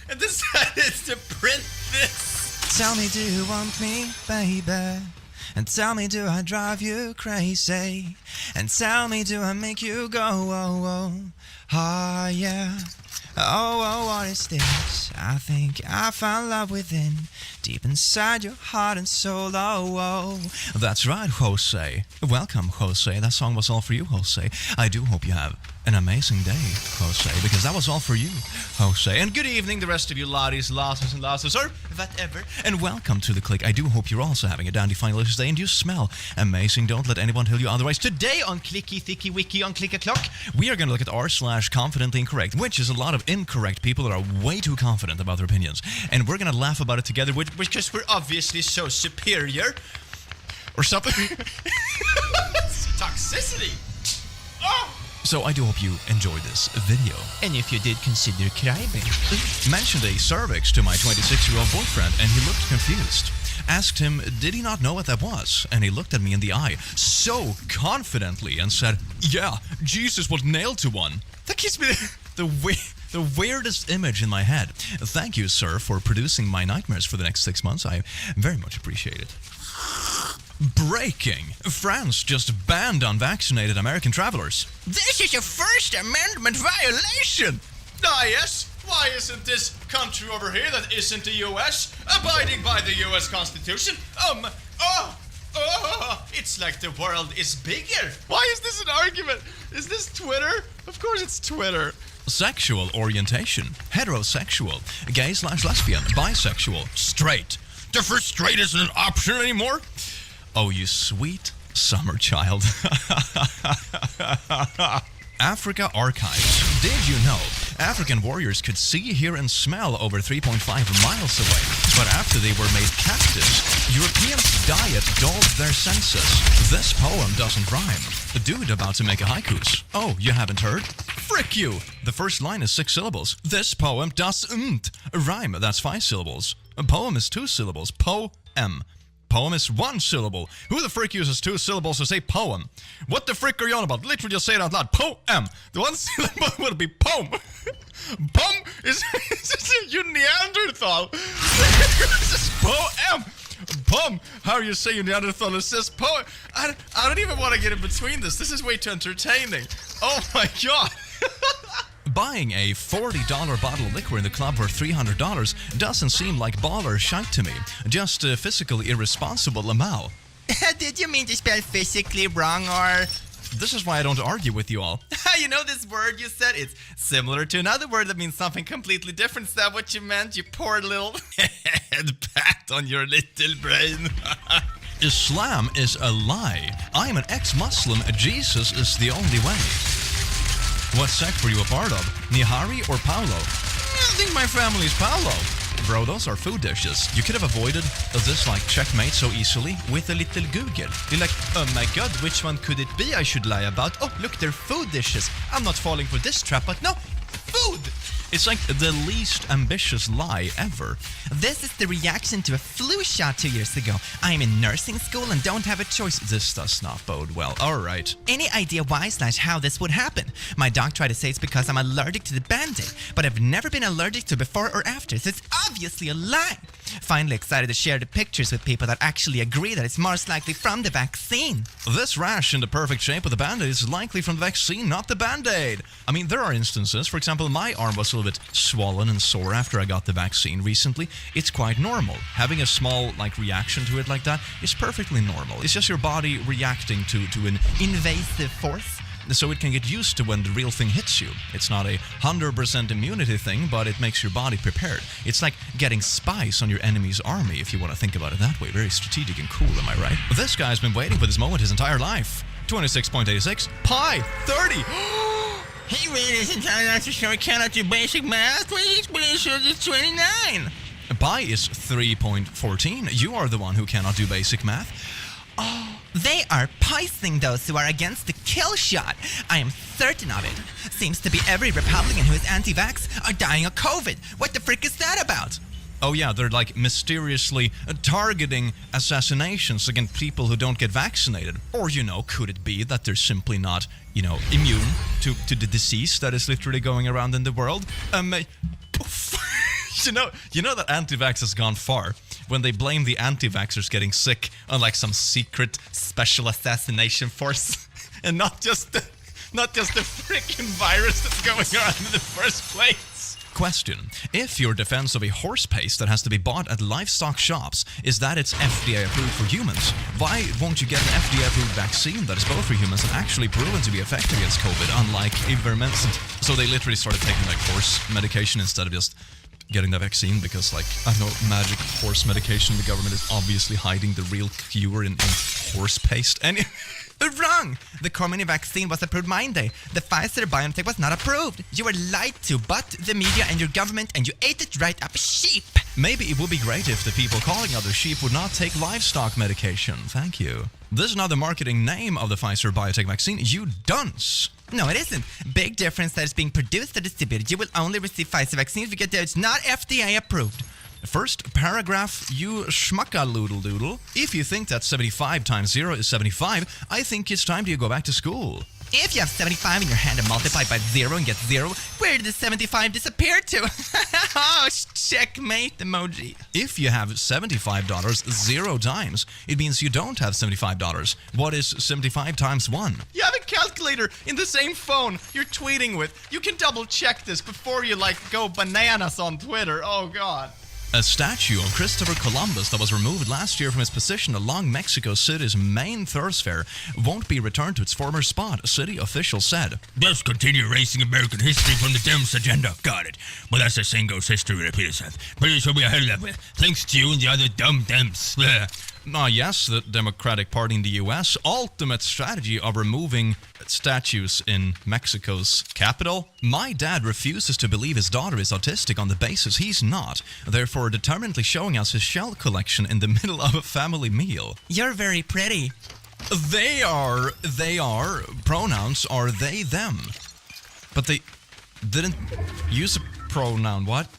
and decided to print this. Tell me, do you want me, baby? And tell me, do I drive you crazy? And tell me, do I make you go, oh, yeah. Oh, what is this? I think I found love within, deep inside your heart and soul, oh. That's right, Jose. Welcome, Jose. That song was all for you, Jose. I do hope you have an amazing day, Jose, because that was all for you, Jose. And good evening, the rest of you laddies, lasses, and lasses, or whatever. And welcome to The Click. I do hope you're also having a dandy fine delicious day, and you smell amazing. Don't let anyone tell you otherwise. Today on Clicky Thicky Wiki on Click a Clock, we are going to look at r/confidently incorrect, which is a lot of incorrect people that are way too confident about their opinions. And we're going to laugh about it together, Because we're obviously so superior. or something. Toxicity. Oh. So I do hope you enjoyed this video. And if you did, consider climbing. Mentioned a cervix to my 26-year-old boyfriend, and he looked confused. Asked him, did he not know what that was? And he looked at me in the eye so confidently and said, yeah, Jesus was nailed to one. That gives me the weirdest image in my head. Thank you, sir, for producing my nightmares for the next 6 months. I very much appreciate it. Breaking. France just banned unvaccinated American travelers. This is a First Amendment violation! Ah, yes. Why isn't this country over here that isn't the U.S. abiding by the U.S. Constitution? It's like the world is bigger. Why is this an argument? Is this Twitter? Of course it's Twitter. Sexual orientation. Heterosexual. Gay/lesbian. Bisexual. Straight. The first straight isn't an option anymore? Oh, you sweet summer child. Africa Archives. Did you know African warriors could see, hear, and smell over 3.5 miles away? But after they were made captives, Europeans' diet dulled their senses. This poem doesn't rhyme. A dude about to make a haikus. Oh, you haven't heard? Frick you! The first line is 6 syllables. This poem doesn't rhyme. That's 5 syllables. A poem is 2 syllables. Poem. Poem is 1 syllable. Who the frick uses 2 syllables to say poem? What the frick are you on about? Literally just say it out loud. Poem. The 1 syllable would be poem. Poem is you Neanderthal. This is poem. Poem. How you say you Neanderthal? It says poem. I don't even want to get in between this. This is way too entertaining. Oh my god. Buying a $40 bottle of liquor in the club for $300 doesn't seem like baller shite to me. Just physically irresponsible Lamau. Did you mean to spell physically wrong, or? This is why I don't argue with you all. You know this word you said? It's similar to another word that means something completely different. Is that what you meant, you poor little head pat on your little brain? Islam is a lie. I am an ex-Muslim. Jesus is the only way. What sect were you a part of? Nihari or Paulo? I think my family's Paulo. Bro, those are food dishes. You could have avoided this like checkmate so easily with a little Google. You're like, oh my god, which one could it be I should lie about? Oh, look, they're food dishes. I'm not falling for this trap, but no, food! It's like the least ambitious lie ever. This is the reaction to a flu shot 2 years ago. I'm in nursing school and don't have a choice. This does not bode well. Alright. Any idea why/how this would happen? My doc tried to say it's because I'm allergic to the Band-Aid, but I've never been allergic to before or after, so it's obviously a lie. Finally excited to share the pictures with people that actually agree that it's most likely from the vaccine. This rash in the perfect shape of the Band-Aid is likely from the vaccine, not the Band-Aid. I mean, there are instances, for example, my arm was a little bit swollen and sore after I got the vaccine recently. It's quite normal. Having a small, reaction to it like that is perfectly normal. It's just your body reacting to an invasive force. so it can get used to when the real thing hits you. It's not a 100% immunity thing, but it makes your body prepared. It's like getting spice on your enemy's army, if you want to think about it that way. Very strategic and cool, am I right? This guy's been waiting for this moment his entire life. 26.86. Pi 30. He really isn't telling us to show he cannot do basic math. Please, it's 29. Pi is 3.14. You are the one who cannot do basic math. Oh, they are poisoning those who are against the kill shot. I am certain of it. Seems to be every Republican who is anti-vax are dying of COVID. What the frick is that about? Oh yeah, they're like mysteriously targeting assassinations against people who don't get vaccinated. Or, could it be that they're simply not, immune to the disease that is literally going around in the world? You know that anti-vax has gone far when they blame the anti-vaxxers getting sick on like some secret special assassination force, and not just the freaking virus that's going around in the first place. Question: if your defense of a horse paste that has to be bought at livestock shops is that it's FDA approved for humans, why won't you get an FDA approved vaccine that is both for humans and actually proven to be effective against COVID, unlike ivermectin? So they literally started taking like horse medication instead of just getting the vaccine because, like, I don't know, magic horse medication. The government is obviously hiding the real cure in horse paste. And Wrong! The Cormini vaccine was approved Monday. The Pfizer-BioNTech was not approved. You were lied to, but the media and your government, and you ate it right up sheep. Maybe it would be great if the people calling other sheep would not take livestock medication. Thank you. This is not the marketing name of the Pfizer-BioNTech vaccine, you dunce. No, it isn't. Big difference that it's being produced or distributed. You will only receive Pfizer vaccines because it's not FDA approved. First paragraph, you schmucka-loodle-doodle. If you think that 75 times 0 is 75, I think it's time to go back to school. If you have 75 in your hand and multiply by 0 and get 0, where did the 75 disappear to? Oh, checkmate emoji. If you have $75 0 times, it means you don't have $75. What is 75 times 1? You have a calculator in the same phone you're tweeting with. You can double check this before you, go bananas on Twitter. Oh, God. A statue of Christopher Columbus that was removed last year from its position along Mexico City's main thoroughfare won't be returned to its former spot, city officials said. Just continue erasing American history from the Dems agenda. Got it. Well, that's the same goes history repeaters have. Pretty sure we are ahead of that. Thanks to you and the other dumb Dems. Yes, the Democratic Party in the U.S. ultimate strategy of removing statues in Mexico's capital. My dad refuses to believe his daughter is autistic on the basis he's not, therefore determinedly showing us his shell collection in the middle of a family meal. You're very pretty. They are, pronouns are they, them. But they didn't use a pronoun, what?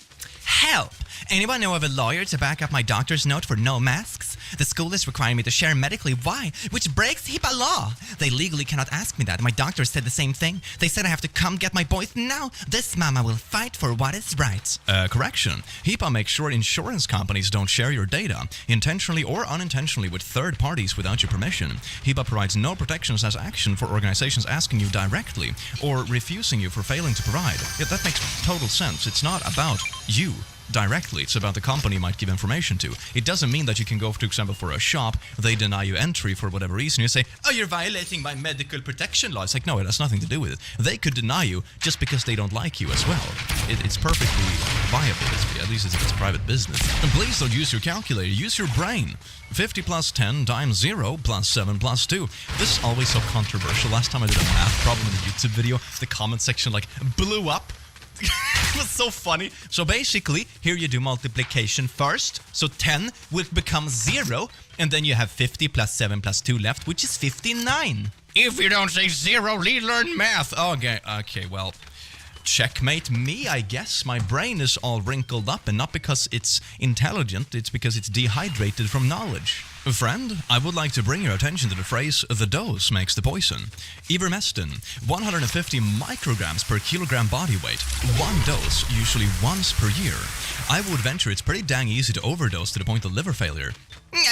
Help! Anyone know of a lawyer to back up my doctor's note for no masks? The school is requiring me to share medically why, which breaks HIPAA law. They legally cannot ask me that. My doctor said the same thing. They said I have to come get my boys now. This mama will fight for what is right. Correction. HIPAA makes sure insurance companies don't share your data, intentionally or unintentionally, with third parties without your permission. HIPAA provides no protections as action for organizations asking you directly or refusing you for failing to provide. Yeah, that makes total sense. It's not about you directly. It's about the company you might give information to. It doesn't mean that you can go, for example, for a shop, they deny you entry for whatever reason. You say, oh, you're violating my medical protection law. It's like, no, it has nothing to do with it. They could deny you just because they don't like you as well. It's perfectly viable, at least if it's private business. And please don't use your calculator. Use your brain. 50 plus 10 times 0 plus 7 plus 2. This is always so controversial. Last time I did a math problem in a YouTube video, the comment section blew up. It was so funny. So basically, here you do multiplication first. So 10 will become 0, and then you have 50 plus 7 plus 2 left, which is 59. If you don't say 0, learn math. Okay, well, checkmate me, I guess. My brain is all wrinkled up, and not because it's intelligent, it's because it's dehydrated from knowledge. Friend, I would like to bring your attention to the phrase, the dose makes the poison. Ivermectin, 150 micrograms per kilogram body weight. One dose, usually once per year. I would venture it's pretty dang easy to overdose to the point of liver failure.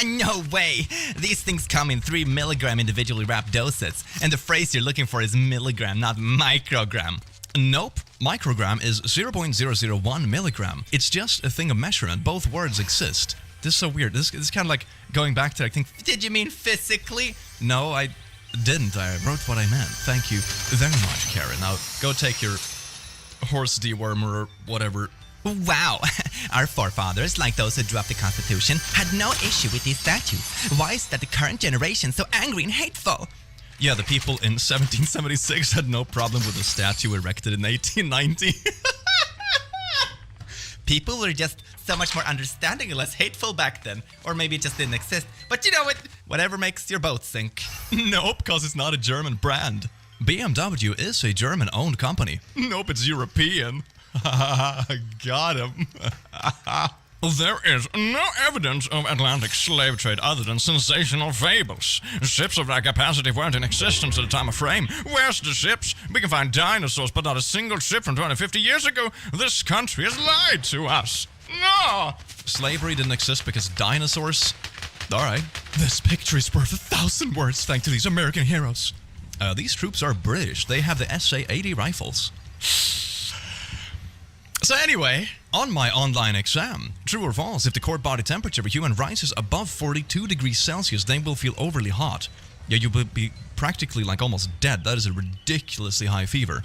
No way! These things come in 3 milligram individually wrapped doses, and the phrase you're looking for is milligram, not microgram. Nope. Microgram is 0.001 milligram. It's just a thing of measurement. Both words exist. This is so weird. This is kind of like going back to, I think, did you mean physically? No, didn't. I wrote what I meant. Thank you very much, Karen. Now, go take your horse dewormer or whatever. Wow, our forefathers, like those who drew up the Constitution, had no issue with these statues. Why is that the current generation so angry and hateful? Yeah, the people in 1776 had no problem with a statue erected in 1890. People were just so much more understanding and less hateful back then. Or maybe it just didn't exist. But you know what? Whatever makes your boat sink. Nope, because it's not a German brand. BMW is a German-owned company. Nope, it's European. Got him. There is no evidence of Atlantic slave trade other than sensational fables. Ships of that capacity weren't in existence at the time of frame. Where's the ships? We can find dinosaurs, but not a single ship from 250 years ago. This country has lied to us. No! Slavery didn't exist because dinosaurs... Alright. This picture is worth 1,000 words thanks to these American heroes. These troops are British. They have the SA-80 rifles. So anyway, on my online exam, true or false, if the core body temperature of a human rises above 42 degrees Celsius, they will feel overly hot. Yeah, you will be practically like almost dead. That is a ridiculously high fever.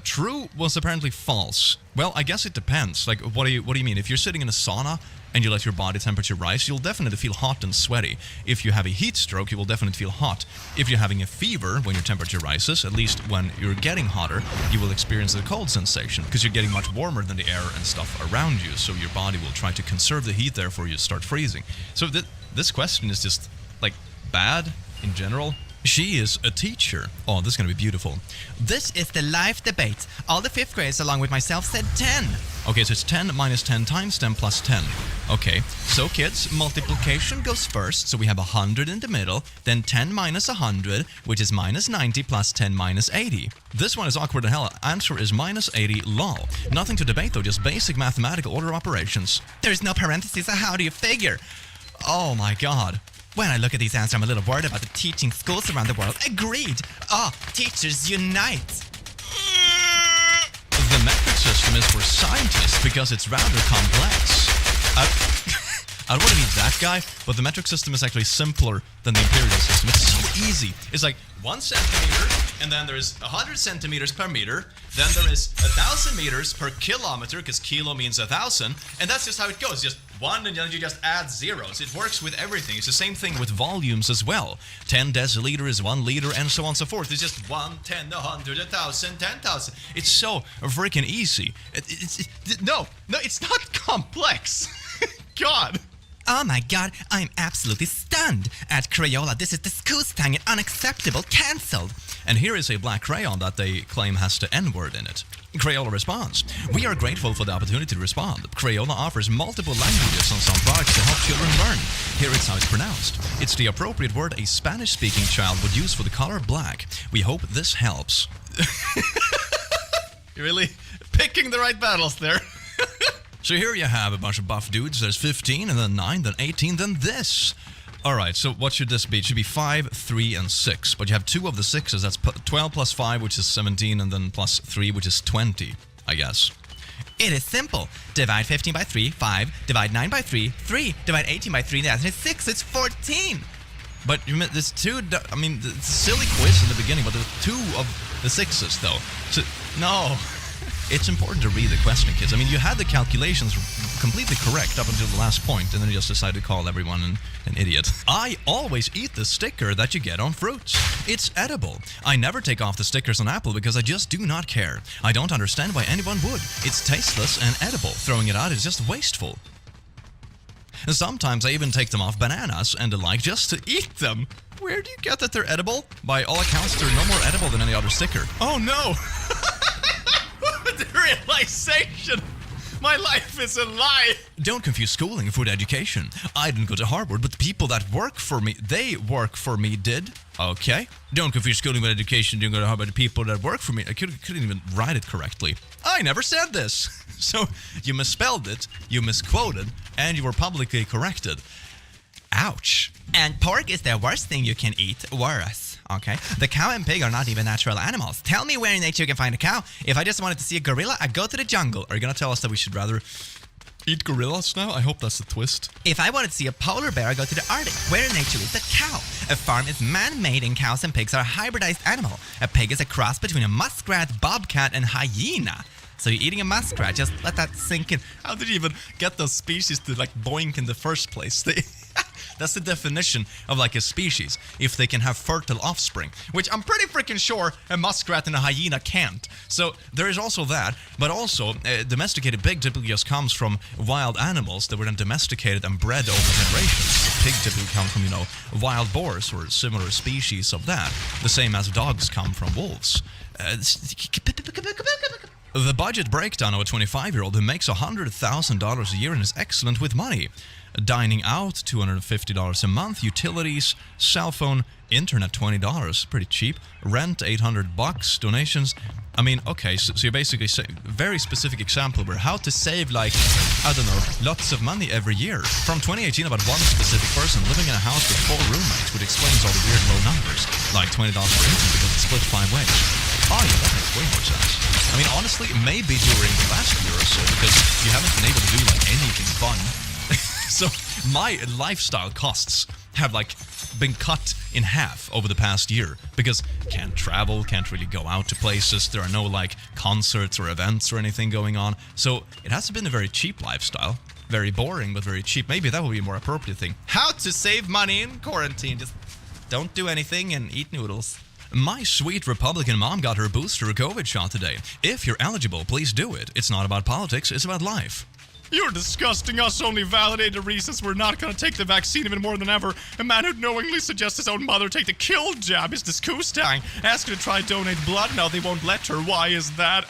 True was apparently false. Well, I guess it depends. Like, what do you mean? If you're sitting in a sauna and you let your body temperature rise, you'll definitely feel hot and sweaty. If you have a heat stroke, you will definitely feel hot. If you're having a fever when your temperature rises, at least when you're getting hotter, you will experience a cold sensation because you're getting much warmer than the air and stuff around you. So your body will try to conserve the heat, therefore you start freezing. So this question is just like bad in general. She is a teacher. Oh, this is going to be beautiful. This is the live debate. All the 5th graders along with myself said 10. Okay, so it's 10 minus 10 times 10 plus 10. Okay, so kids, multiplication goes first, so we have 100 in the middle, then 10 minus 100, which is minus 90 plus 10 minus 80. This one is awkward as hell. Answer is minus 80, lol. Nothing to debate though, just basic mathematical order operations. There's no parentheses, so how do you figure? Oh my god. When I look at these answers, I'm a little worried about the teaching schools around the world. Agreed. Oh, teachers unite. The metric system is for scientists because it's rather complex. I don't want to be that guy, but the metric system is actually simpler than the imperial system. It's so easy. It's like 1 centimeter, and then there's 100 centimeters per meter, then there is 1,000 meters per kilometer, because kilo means 1,000, and that's just how it goes. Just 1, and then you just add zeros. It works with everything. It's the same thing with volumes as well. 10 deciliter is 1 liter, and so on and so forth. It's just 1, 10, 100, 1,000, 10,000. It's so freaking easy. No, it's not complex. God. Oh my god, I'm absolutely stunned. At Crayola, this is disgusting and unacceptable. Cancelled. And here is a black crayon that they claim has the N-word in it. Crayola responds, we are grateful for the opportunity to respond. Crayola offers multiple languages on some products to help children learn. Here is how it's pronounced. It's the appropriate word a Spanish-speaking child would use for the color black. We hope this helps. You're really picking the right battles there. So here you have a bunch of buff dudes. There's 15, and then 9, then 18, then this. Alright, so what should this be? It should be 5, 3, and 6. But you have 2 of the 6s. That's 12 plus 5, which is 17, and then plus 3, which is 20, I guess. It is simple. Divide 15 by 3, 5. Divide 9 by 3, 3. Divide 18 by 3, that's 6, it's 14. But you meant there's 2, I mean, it's a silly quiz in the beginning, but there's 2 of the 6s, though. So, no. It's important to read the question, kids. I mean, you had the calculations completely correct up until the last point, and then you just decided to call everyone an idiot. I always eat the sticker that you get on fruits. It's edible. I never take off the stickers on Apple because I just do not care. I don't understand why anyone would. It's tasteless and edible. Throwing it out is just wasteful. Sometimes I even take them off bananas and the like just to eat them. Where do you get that they're edible? By all accounts, they're no more edible than any other sticker. Oh no! The realization! My life is a lie! Don't confuse schooling with education. I didn't go to Harvard, but the people that work for me, they work for me did. Okay. Don't confuse schooling with education. Didn't go to Harvard, the people that work for me. I couldn't even write it correctly. I never said this! So, you misspelled it, you misquoted, and you were publicly corrected. Ouch. And pork is the worst thing you can eat. Worse. Okay? The cow and pig are not even natural animals. Tell me where in nature you can find a cow. If I just wanted to see a gorilla, I'd go to the jungle. Are you gonna tell us that we should rather eat gorillas now? I hope that's the twist. If I wanted to see a polar bear, I go to the Arctic, where in nature is a cow. A farm is man-made and cows and pigs are a hybridized animal. A pig is a cross between a muskrat, bobcat, and hyena. So you're eating a muskrat, just let that sink in. How did you even get those species to like boink in the first place? That's the definition of like a species, if they can have fertile offspring, which I'm pretty freaking sure a muskrat and a hyena can't. So there is also that, but also domesticated pig typically just comes from wild animals that were then domesticated and bred over generations. A pig typically comes from, wild boars or similar species of that, the same as dogs come from wolves. The budget breakdown of a 25-year-old who makes $100,000 a year and is excellent with money. Dining out, $250 a month. Utilities, cell phone, internet, $20. Pretty cheap. Rent, $800. Donations. I mean, okay, so you're basically very specific example where how to save, like, I don't know, lots of money every year. From 2018, about one specific person living in a house with 4 roommates, which explains all the weird low numbers. Like $20 per income because it's split 5 ways. Oh yeah, that makes way more sense. I mean, honestly, maybe during the last year or so, because you haven't been able to do, like, anything fun. So my lifestyle costs have like been cut in half over the past year because can't travel, can't really go out to places. There are no like concerts or events or anything going on. So it has been a very cheap lifestyle. Very boring, but very cheap. Maybe that would be a more appropriate thing. How to save money in quarantine. Just don't do anything and eat noodles. My sweet Republican mom got her booster COVID shot today. If you're eligible, please do it. It's not about politics, it's about life. You're disgusting. Us only validated reasons we're not going to take the vaccine even more than ever. A man who knowingly suggests his own mother take the kill jab is disgusting. Ask her to try donate blood. Now they won't let her. Why is that?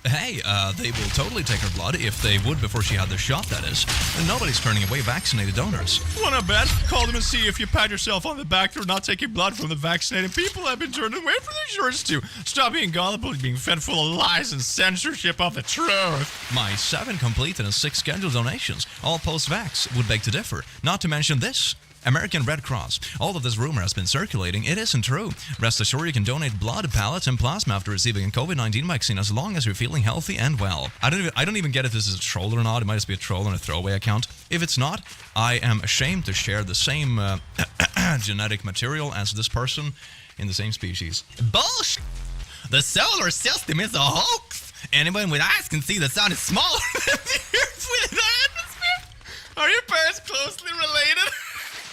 Hey, they will totally take her blood if they would before she had the shot, that is. And nobody's turning away vaccinated donors. Wanna bet? Call them and see if you pat yourself on the back for not taking blood from the vaccinated. People have been turned away from their shirts too. Stop being gullible and being fed full of lies and censorship of the truth. My 7 complete and 6 scheduled donations, all post-vax, would beg to differ. Not to mention this. American Red Cross. All of this rumor has been circulating. It isn't true. Rest assured you can donate blood, pellets, and plasma after receiving a COVID-19 vaccine as long as you're feeling healthy and well. I don't even get if this is a troll or not. It might just be a troll and a throwaway account. If it's not, I am ashamed to share the same genetic material as this person in the same species. Bullshit! The solar system is a hoax! Anyone with eyes can see the sun is smaller than the Earth with an atmosphere! Are your parents closely related?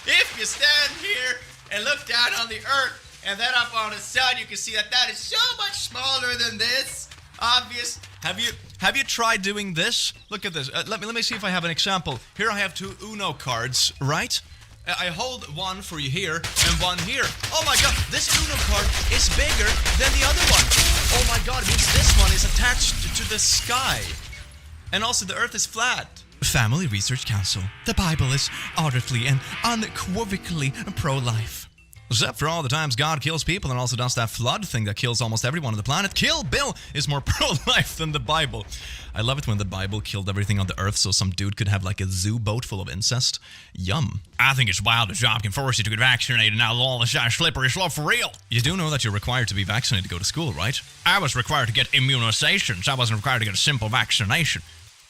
If you stand here and look down on the Earth and then up on the sun, you can see that is so much smaller than this. Obvious. Have you tried doing this? Look at this. Let me see if I have an example. Here I have 2 Uno cards, right? I hold one for you here and one here. Oh my god, this Uno card is bigger than the other one. Oh my god, it means this one is attached to the sky. And also the Earth is flat. Family Research Council. The Bible is ardently and unequivocally pro-life. Except for all the times God kills people and also does that flood thing that kills almost everyone on the planet. Kill Bill is more pro-life than the Bible. I love it when the Bible killed everything on the earth so some dude could have like a zoo boat full of incest. Yum. I think it's wild a job can force you to get vaccinated and now all this slippery slope for real. You do know that you're required to be vaccinated to go to school, right? I was required to get immunizations. I wasn't required to get a simple vaccination.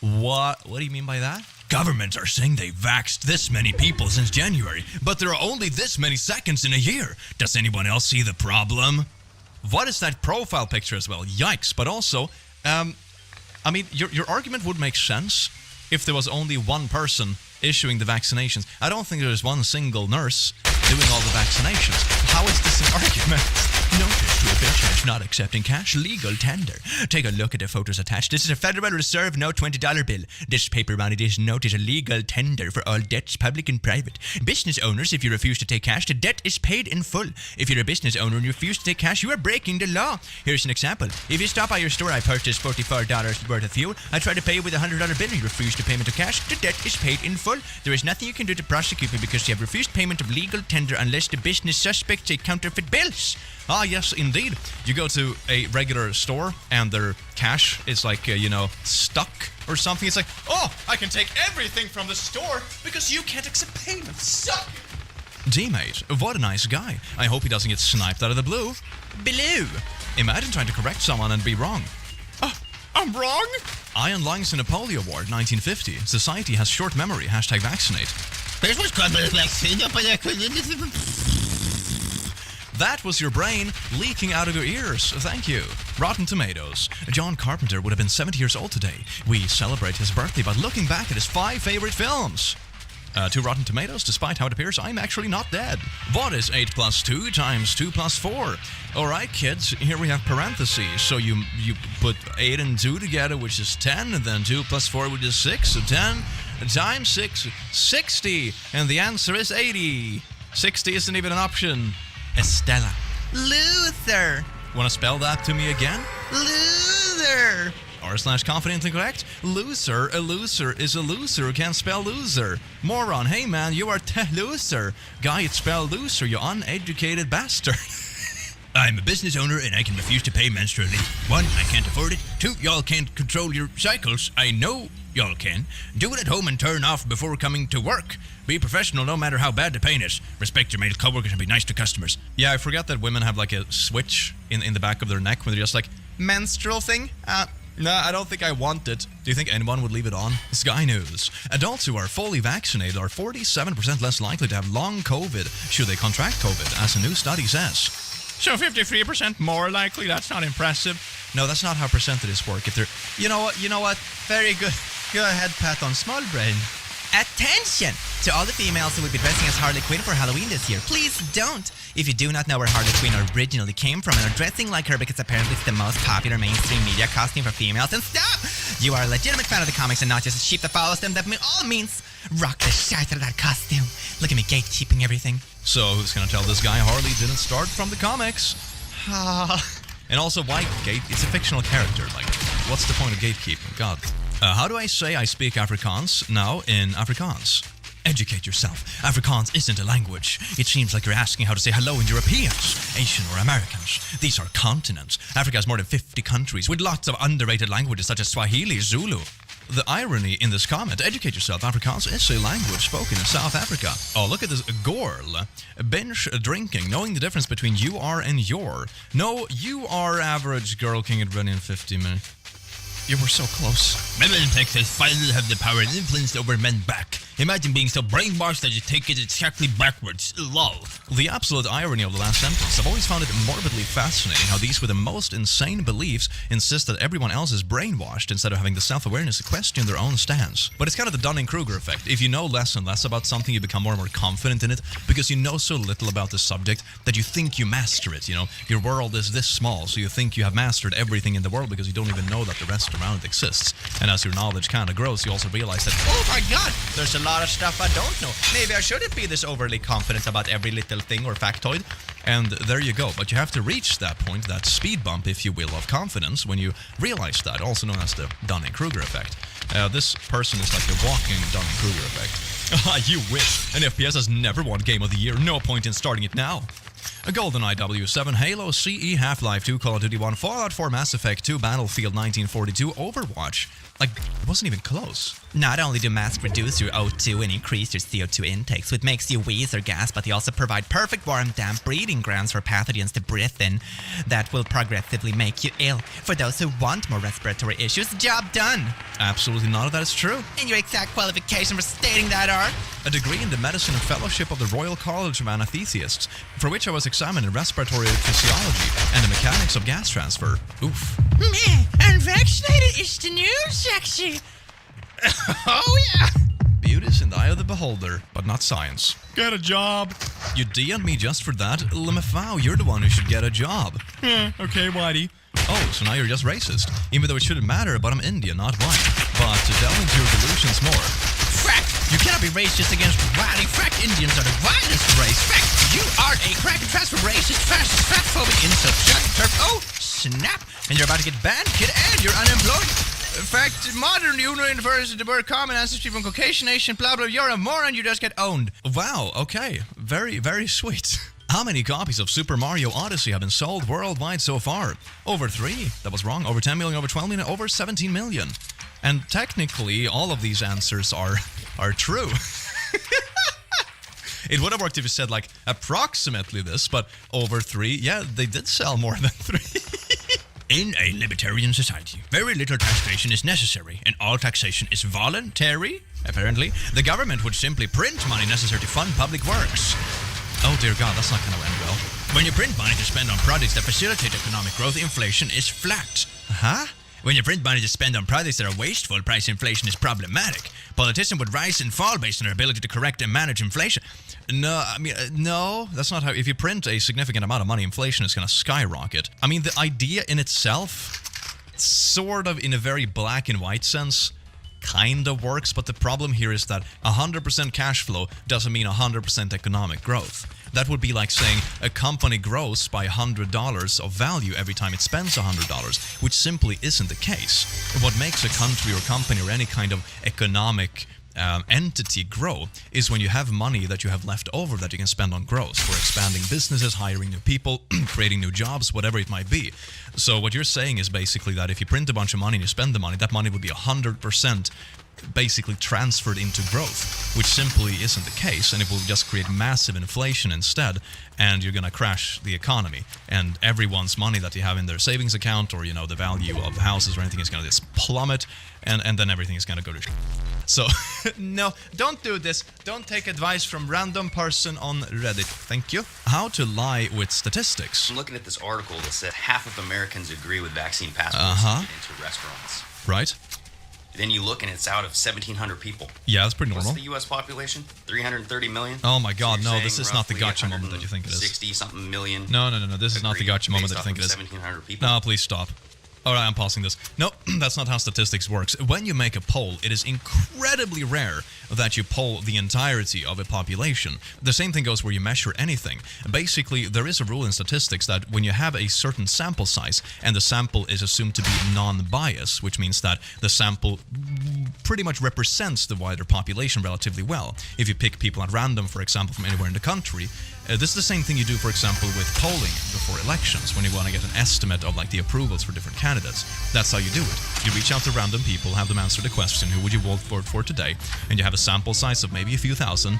What do you mean by that? Governments are saying they vaxxed this many people since January, but there are only this many seconds in a year. Does anyone else see the problem? What is that profile picture as well? Yikes. But also, I mean, your argument would make sense if there was only one person issuing the vaccinations. I don't think there's one single nurse doing all the vaccinations. How is this an argument? Notice to a business not accepting cash, legal tender. Take a look at the photos attached. This is a Federal Reserve note $20 bill. This paper rounded this note is a legal tender for all debts, public and private. Business owners, if you refuse to take cash, the debt is paid in full. If you're a business owner and you refuse to take cash, you are breaking the law. Here's an example. If you stop by your store, I purchased $44 worth of fuel. I try to pay you with a $100 bill and you refuse to payment of cash, the debt is paid in full. There is nothing you can do to prosecute me because you have refused payment of legal tender unless the business suspects a counterfeit bills. Ah, yes, indeed. You go to a regular store and their cash is like, stuck or something. It's like, oh, I can take everything from the store because you can't accept payment. Suck it. D-mate, what a nice guy. I hope he doesn't get sniped out of the blue. Blue. Imagine trying to correct someone and be wrong. I'm wrong? Ian Langston a Polio Award, 1950. Society has short memory. #vaccinate. This was called the vaccine, but I couldn't. That was your brain leaking out of your ears. Thank you. Rotten Tomatoes. John Carpenter would have been 70 years old today. We celebrate his birthday by looking back at his 5 favorite films. To Rotten Tomatoes, despite how it appears, I'm actually not dead. What is 8 plus 2 times 2 plus 4? Alright, kids, here we have parentheses. So you put 8 and 2 together, which is 10, and then 2 plus 4, which is 6. So 10 times 6, 60. And the answer is 80. 60 isn't even an option. Estella. Luther. Want to spell that to me again? Luther. r/confidently correct. Loser. A loser is a loser who can't spell loser. Moron. Hey man, you are loser. Guy, it's spelled loser, you uneducated bastard. I'm a business owner and I can refuse to pay menstrual leave. 1, I can't afford it. 2, y'all can't control your cycles. I know y'all can. Do it at home and turn off before coming to work. Be professional no matter how bad the pain is. Respect your male coworkers and be nice to customers. Yeah, I forgot that women have like a switch in the back of their neck when they're just like, menstrual thing? No, I don't think I want it. Do you think anyone would leave it on? Sky News. Adults who are fully vaccinated are 47% less likely to have long COVID should they contract COVID, as a new study says. So 53% more likely? That's not impressive. No, that's not how percentages work. If they're, You know what? Very good. Go ahead, Pat on small brain. Attention to all the females who will be dressing as Harley Quinn for Halloween this year. Please don't. If you do not know where Harley Quinn originally came from and are dressing like her because apparently it's the most popular mainstream media costume for females, and stop! You are a legitimate fan of the comics and not just a sheep that follows them. That all means rock the shit out of that costume. Look at me gatekeeping everything. So who's gonna tell this guy Harley didn't start from the comics? And also, why it's a fictional character. Like, what's the point of gatekeeping? God. How do I say I speak Afrikaans now in Afrikaans? Educate yourself. Afrikaans isn't a language. It seems like you're asking how to say hello in Europeans, Asian or Americans. These are continents. Africa has more than 50 countries with lots of underrated languages such as Swahili, Zulu. The irony in this comment, educate yourself, Afrikaans is a language spoken in South Africa. Oh, look at this. Gorl. Binge drinking, knowing the difference between you are and your. No, you are average girl can run in 50 minutes. You were so close. Women in Texas finally have the power and influence over men back. Imagine being so brainwashed that you take it exactly backwards. Lol. The absolute irony of the last sentence. I've always found it morbidly fascinating how these with the most insane beliefs insist that everyone else is brainwashed instead of having the self-awareness to question their own stance. But it's kind of the Dunning-Kruger effect. If you know less and less about something, you become more and more confident in it because you know so little about the subject that you think you master it. You know, your world is this small, so you think you have mastered everything in the world because you don't even know that the rest around it exists. And as your knowledge kind of grows, you also realize that, oh my god, there's a lot of stuff I don't know. Maybe I shouldn't be this overly confident about every little thing or factoid. And there you go. But you have to reach that point, that speed bump, if you will, of confidence when you realize that, also known as the Dunning-Kruger effect. This person is like a walking Dunning-Kruger effect. You wish. An FPS has never won Game of the Year. No point in starting it now. A GoldenEye W7, Halo, CE, Half-Life 2, Call of Duty 1, Fallout 4, Mass Effect 2, Battlefield 1942, Overwatch. Like, it wasn't even close. Not only do masks reduce your O2 and increase your CO2 intake, so it makes you wheeze or gas, but they also provide perfect warm, damp breeding grounds for pathogens to breathe in that will progressively make you ill. For those who want more respiratory issues, job done. Absolutely none of that is true. And your exact qualification for stating that are? A degree in the Medicine and Fellowship of the Royal College of Anesthesiasts, for which I was examined in respiratory physiology and the mechanics of gas transfer. Oof. Meh, unvaccinated is the new sexy. Oh yeah! Beauty's in the eye of the beholder, but not science. Get a job. You DM'd me just for that? Lemafau, you're the one who should get a job. Okay, Whitey. Oh, so now you're just racist. Even though it shouldn't matter, but I'm Indian, not white. But to delve into your delusions more. Frack! You cannot be racist against whitey. Frack, Indians are the whitest race. Frack, you are a crack and transfer racist, fascist, fatphobic, insult, shut, turf. Oh, snap! And you're about to get banned, kid, and you're unemployed. In fact, modern union refers to the word common ancestry from Caucasian nation, blah, blah, you're a moron, you just get owned. Wow, okay. Very, very sweet. How many copies of Super Mario Odyssey have been sold worldwide so far? Over 3. That was wrong. Over 10 million, over 12 million, over 17 million. And technically, all of these answers are true. It would have worked if you said, like, approximately this, but over 3, yeah, they did sell more than 3. In a libertarian society, very little taxation is necessary, and all taxation is voluntary. Apparently, the government would simply print money necessary to fund public works. Oh dear God, that's not going to end well. When you print money to spend on projects that facilitate economic growth, inflation is flat. Huh? When you print money to spend on projects that are wasteful, price inflation is problematic. Politicians would rise and fall based on their ability to correct and manage inflation. No, I mean, no, that's not how. If you print a significant amount of money, inflation is going to skyrocket. I mean, the idea in itself, sort of in a very black and white sense, kind of works, but the problem here is that 100% cash flow doesn't mean 100% economic growth. That would be like saying a company grows by $100 of value every time it spends $100, which simply isn't the case. What makes a country or company or any kind of economic entity grow is when you have money that you have left over that you can spend on growth for expanding businesses, hiring new people, creating new jobs, whatever it might be. So what you're saying is basically that if you print a bunch of money and you spend the money, that money would be 100% basically transferred into growth, which simply isn't the case, and it will just create massive inflation instead, and you're going to crash the economy, and everyone's money that you have in their savings account or, you know, the value of houses or anything is going to just plummet, and then everything is going to go to So, no, don't do this. Don't take advice from random person on Reddit. Thank you. How to lie with statistics. I'm looking at this article that said half of Americans agree with vaccine passports to get into restaurants. Right. Then you look and it's out of 1,700 people. Yeah, that's pretty normal. What's the U.S. population? 330 million? Oh my God, so no, this is not the gotcha moment that you think it is. 60-something million. No, this is not the gotcha moment that you think it is. 1,700 people. No, please stop. All right, I'm pausing this. No, that's not how statistics works. When you make a poll, it is incredibly rare that you poll the entirety of a population. The same thing goes where you measure anything. Basically, there is a rule in statistics that when you have a certain sample size and the sample is assumed to be non-biased, which means that the sample pretty much represents the wider population relatively well. If you pick people at random, for example, from anywhere in the country, this is the same thing you do, for example, with polling before elections, when you want to get an estimate of like the approvals for different candidates. That's how you do it. You reach out to random people, have them answer the question, who would you vote for today, and you have a sample size of maybe a few thousand,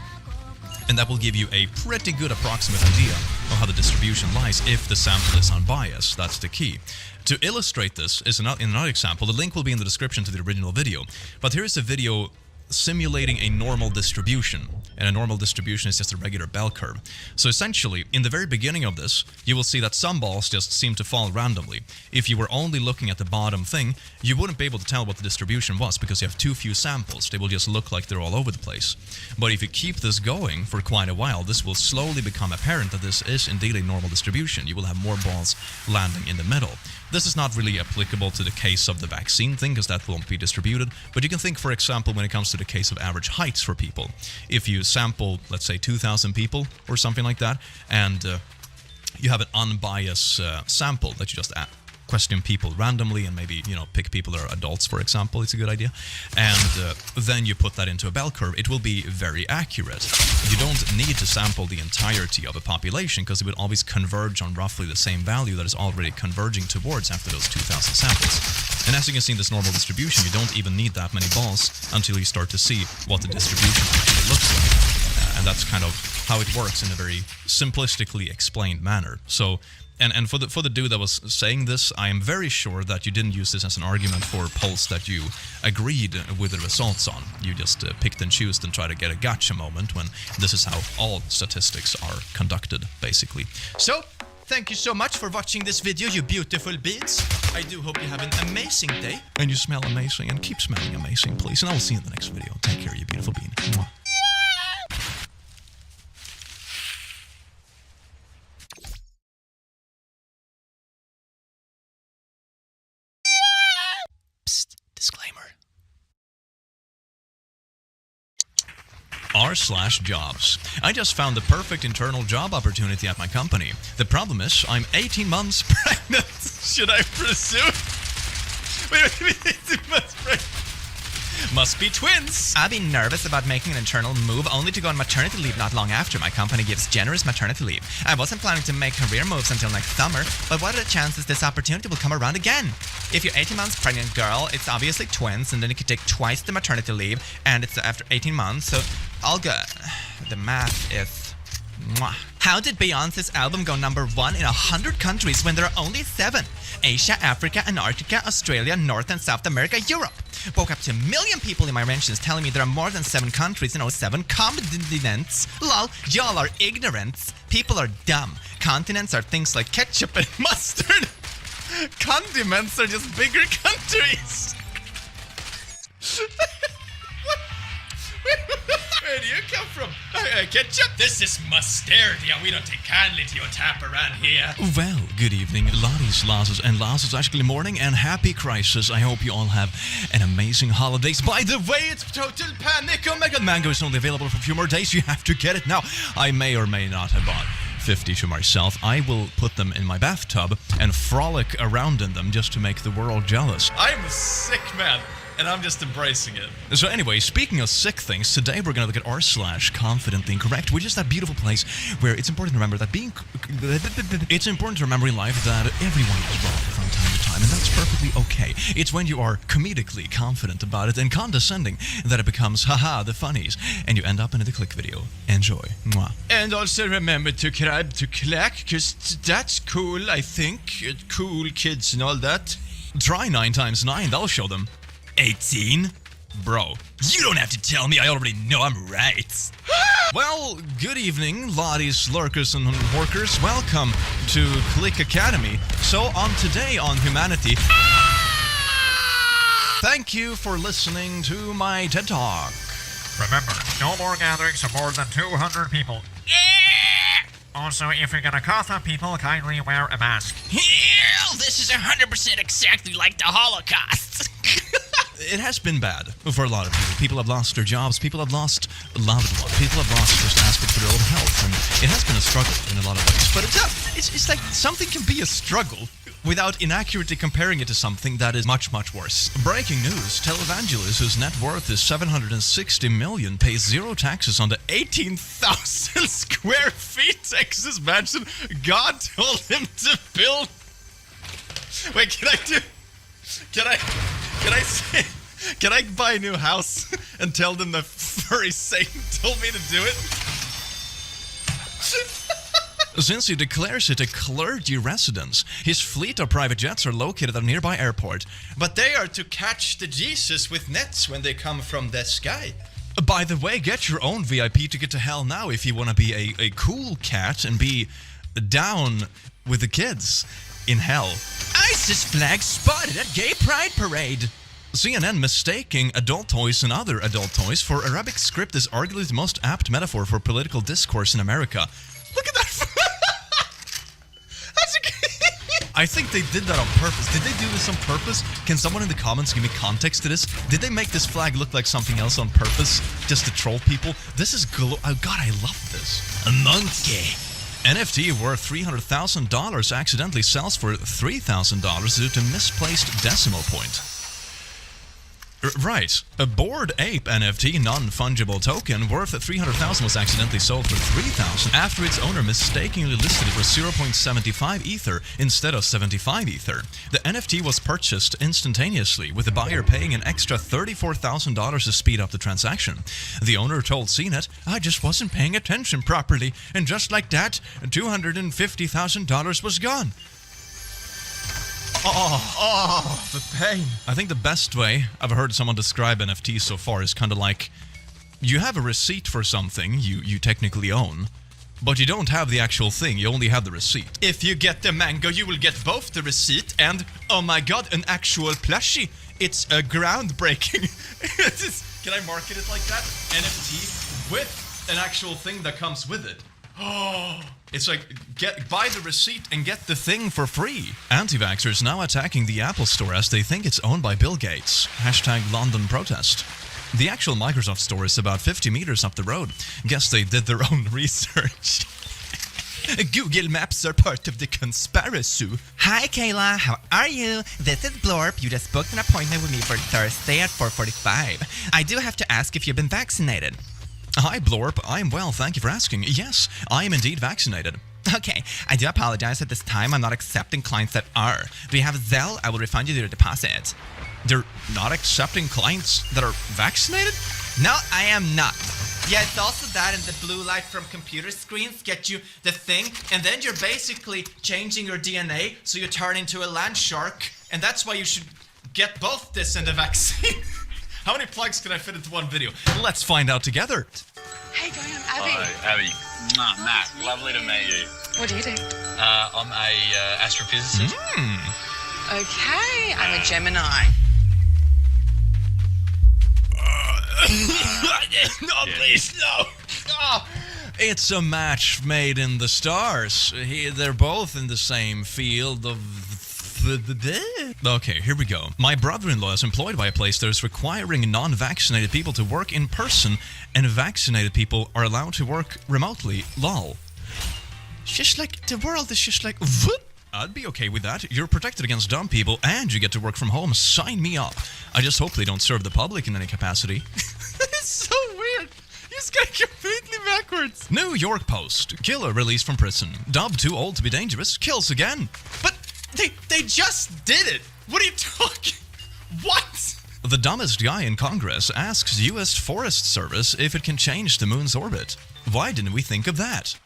and that will give you a pretty good approximate idea of how the distribution lies if the sample is unbiased. That's the key. To illustrate this is in another example. The link will be in the description to the original video, but here is a video simulating a normal distribution, and a normal distribution is just a regular bell curve. So essentially, in the very beginning of this, you will see that some balls just seem to fall randomly. If you were only looking at the bottom thing, you wouldn't be able to tell what the distribution was because you have too few samples. They will just look like they're all over the place. But if you keep this going for quite a while, this will slowly become apparent that this is indeed a normal distribution. You will have more balls landing in the middle. This is not really applicable to the case of the vaccine thing because that won't be distributed, but you can think, for example, when it comes to the case of average heights for people. If you sample, let's say, 2,000 people or something like that, and you have an unbiased sample that you just question people randomly and maybe, you know, pick people that are adults, for example, it's a good idea, and then you put that into a bell curve, it will be very accurate. You don't need to sample the entirety of a population because it would always converge on roughly the same value that is already converging towards after those 2,000 samples. And as you can see in this normal distribution, you don't even need that many balls until you start to see what the distribution actually looks like. And that's kind of how it works in a very simplistically explained manner. So, and for the dude that was saying this, I am very sure that you didn't use this as an argument for polls that you agreed with the results on. You just picked and chose and tried to get a gotcha moment when this is how all statistics are conducted, basically. So, thank you so much for watching this video, you beautiful beans. I do hope you have an amazing day. And you smell amazing, and keep smelling amazing, please. And I will see you in the next video. Take care, you beautiful bean. Mwah. Disclaimer. r/jobs. I just found the perfect internal job opportunity at my company. The problem is, I'm 18 months pregnant. Should I pursue? Wait, 18 months pregnant? Must be twins. I've been nervous about making an internal move only to go on maternity leave not long after. My company gives generous maternity leave. I wasn't planning to make career moves until next summer, but what are the chances this opportunity will come around again? If you're 18 months pregnant girl, it's obviously twins, and then you could take twice the maternity leave, and it's after 18 months, so all good. The math is Mwah. How did Beyonce's album go #1 in 100 countries when there are only 7? Asia, Africa, Antarctica, Australia, North and South America, Europe. Woke up to 1 million people in my mentions telling me there are more than 7 countries and 7 continents. Lol, y'all are ignorant. People are dumb. Continents are things like ketchup and mustard. Condiments are just bigger countries. Where do you come from? Ketchup? This is mustard. Yeah, we don't take kindly to your tap around here. Well, good evening, Lotties, Lazos, and Lazos. Actually, morning and happy crisis. I hope you all have an amazing holidays. By the way, it's Total Panic. Omega Mango is only available for a few more days. You have to get it now. I may or may not have bought 50 to myself. I will put them in my bathtub and frolic around in them just to make the world jealous. I'm a sick man, and I'm just embracing it. So anyway, speaking of sick things, today we're going to look at r/confidently incorrect, which is that beautiful place where it's important to remember that it's important to remember in life that everyone is wrong from time to time, and that's perfectly okay. It's when you are comedically confident about it and condescending that it becomes haha the funnies, and you end up in the click video. Enjoy. Mwah. And also remember to subscribe to Clack, because that's cool, I think. Cool kids and all that. Try 9 times 9, that'll show them. 18? Bro, you don't have to tell me, I already know I'm right. Well, good evening, Lotties, Lurkers, and Workers. Welcome to Click Academy. So, on today on Humanity, thank you for listening to my TED Talk. Remember, no more gatherings of more than 200 people. Also, if you're gonna cough on people, kindly wear a mask. This is 100% exactly like the Holocaust. It has been bad for a lot of people. People have lost their jobs. People have lost loved ones. People have lost just aspects of their own health. And it has been a struggle in a lot of ways. But it's like something can be a struggle without inaccurately comparing it to something that is much, much worse. Breaking news. Televangelist, whose net worth is $760 million, pays 0 taxes on the 18,000 square feet Texas mansion God told him to build. Wait, can I buy a new house and tell them that furry Satan told me to do it? Since he declares it a clergy residence, his fleet of private jets are located at a nearby airport. But they are to catch the Jesus with nets when they come from the sky. By the way, get your own VIP ticket to hell now if you want to be a cool cat and be down with the kids in hell. ISIS flag spotted at gay pride parade. CNN mistaking adult toys and other adult toys for Arabic script is arguably the most apt metaphor for political discourse in America. Look at that. I think they did that on purpose. Did they do this on purpose? Can someone in the comments give me context to this? Did they make this flag look like something else on purpose just to troll people? This is oh God, I love this. A monkey. NFT worth $300,000 accidentally sells for $3,000 due to misplaced decimal point. Right. A Bored Ape NFT non-fungible token worth $300,000 was accidentally sold for $3,000 after its owner mistakenly listed it for 0.75 Ether instead of 75 Ether. The NFT was purchased instantaneously, with the buyer paying an extra $34,000 to speed up the transaction. The owner told CNET, "I just wasn't paying attention properly," and just like that, $250,000 was gone. Oh, the pain. I think the best way I've heard someone describe NFTs so far is kind of like, you have a receipt for something you technically own, but you don't have the actual thing, you only have the receipt. If you get the mango, you will get both the receipt and, oh my god, an actual plushie. It's a groundbreaking. Can I market it like that? NFT with an actual thing that comes with it. Oh, it's like, buy the receipt and get the thing for free. Anti-vaxxers now attacking the Apple Store as they think it's owned by Bill Gates. # London protest. The actual Microsoft store is about 50 meters up the road. Guess they did their own research. Google Maps are part of the conspiracy. Hi, Kayla. How are you? This is Blorp. You just booked an appointment with me for Thursday at 4:45. I do have to ask if you've been vaccinated. Hi, Blorp. I'm well, thank you for asking. Yes, I am indeed vaccinated. Okay, I do apologize at this time. I'm not accepting clients that are. Do you have Zelle? I will refund you your deposit. They're not accepting clients that are vaccinated? No, I am not. Yeah, it's also that, and the blue light from computer screens get you the thing, and then you're basically changing your DNA so you turn into a land shark, and that's why you should get both this and the vaccine. How many plugs can I fit into one video? Let's find out together. Hey, Graham, Abby. Hi, Abby. Matt, lovely to meet you. What do you do? I'm a astrophysicist. Okay, I'm a Gemini. No, please, no. Oh, it's a match made in the stars. They're both in the same field of... Okay, here we go. My brother-in-law is employed by a place that is requiring non-vaccinated people to work in person, and vaccinated people are allowed to work remotely. Lol. It's just like, the world is just like... I'd be okay with that. You're protected against dumb people, and you get to work from home. Sign me up. I just hope they don't serve the public in any capacity. It's so weird. You just got completely backwards. New York Post. Killer released from prison. Dubbed too old to be dangerous. Kills again. But they just did it. What are you talking? What? The dumbest guy in Congress asks U.S. Forest Service if it can change the moon's orbit. Why didn't we think of that?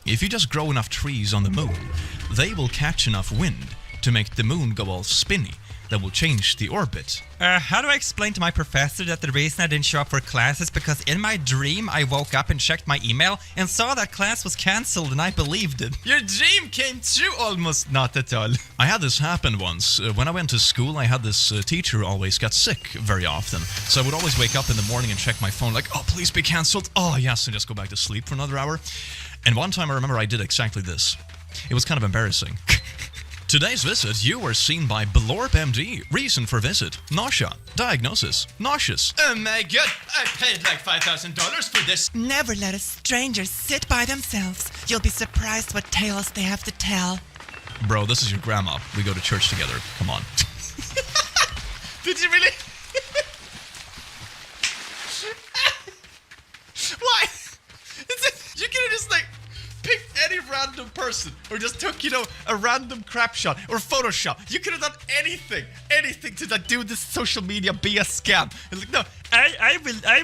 If you just grow enough trees on the moon, they will catch enough wind to make the moon go all spinny. That will change the orbit. How do I explain to my professor that the reason I didn't show up for class is because in my dream I woke up and checked my email and saw that class was cancelled and I believed it. Your dream came true? Almost not at all. I had this happen once. When I went to school, I had this teacher who always got sick very often. So I would always wake up in the morning and check my phone like, oh, please be cancelled. Oh, yes, and just go back to sleep for another hour. And one time I remember I did exactly this. It was kind of embarrassing. Today's visit, you were seen by Blorp MD. Reason for visit, nausea. Diagnosis, nauseous. Oh my god, I paid like $5,000 for this. Never let a stranger sit by themselves. You'll be surprised what tales they have to tell. Bro, this is your grandma. We go to church together. Come on. Did you really? Why? You could have just like picked any random person or just took, a random crap shot or Photoshop. You could have done anything to like, do this social media be a scam. And like, no, I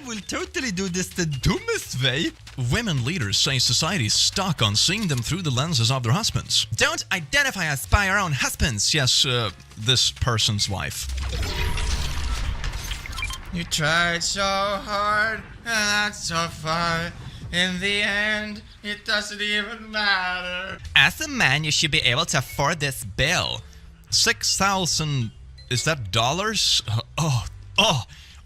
will totally do this the dumbest way. Women leaders say society's stuck on seeing them through the lenses of their husbands. Don't identify us by our own husbands. Yes, this person's wife. You tried so hard and not so far. In the end, it doesn't even matter. As a man, you should be able to afford this bill. 6,000... Is that dollars?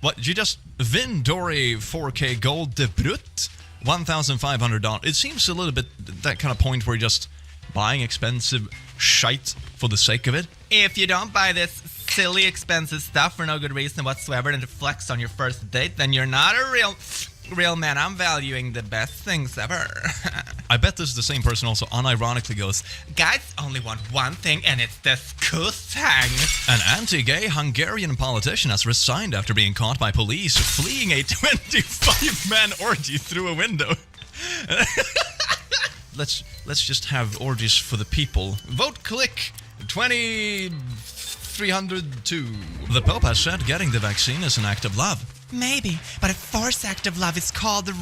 What? You just... Vindori 4K Gold de Brut? $1,500. It seems a little bit that kind of point where you're just buying expensive shite for the sake of it. If you don't buy this silly expensive stuff for no good reason whatsoever and to flex on your first date, then you're not a real man. I'm valuing the best things ever. I bet this is the same person also unironically goes, guys only want one thing, and it's this kusang. An anti-gay Hungarian politician has resigned after being caught by police fleeing a 25-man orgy through a window. Let's just have orgies for the people. Vote click 2302. The Pope has said getting the vaccine is an act of love. Maybe, but a forced act of love is called the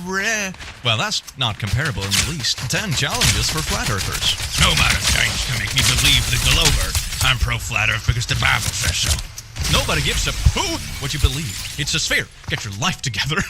Well, that's not comparable in the least. 10 challenges for flat earthers. No amount of change can make me believe the Glover. I'm pro-flat earth because the Bible says so. Nobody gives a poo what you believe. It's a sphere. Get your life together.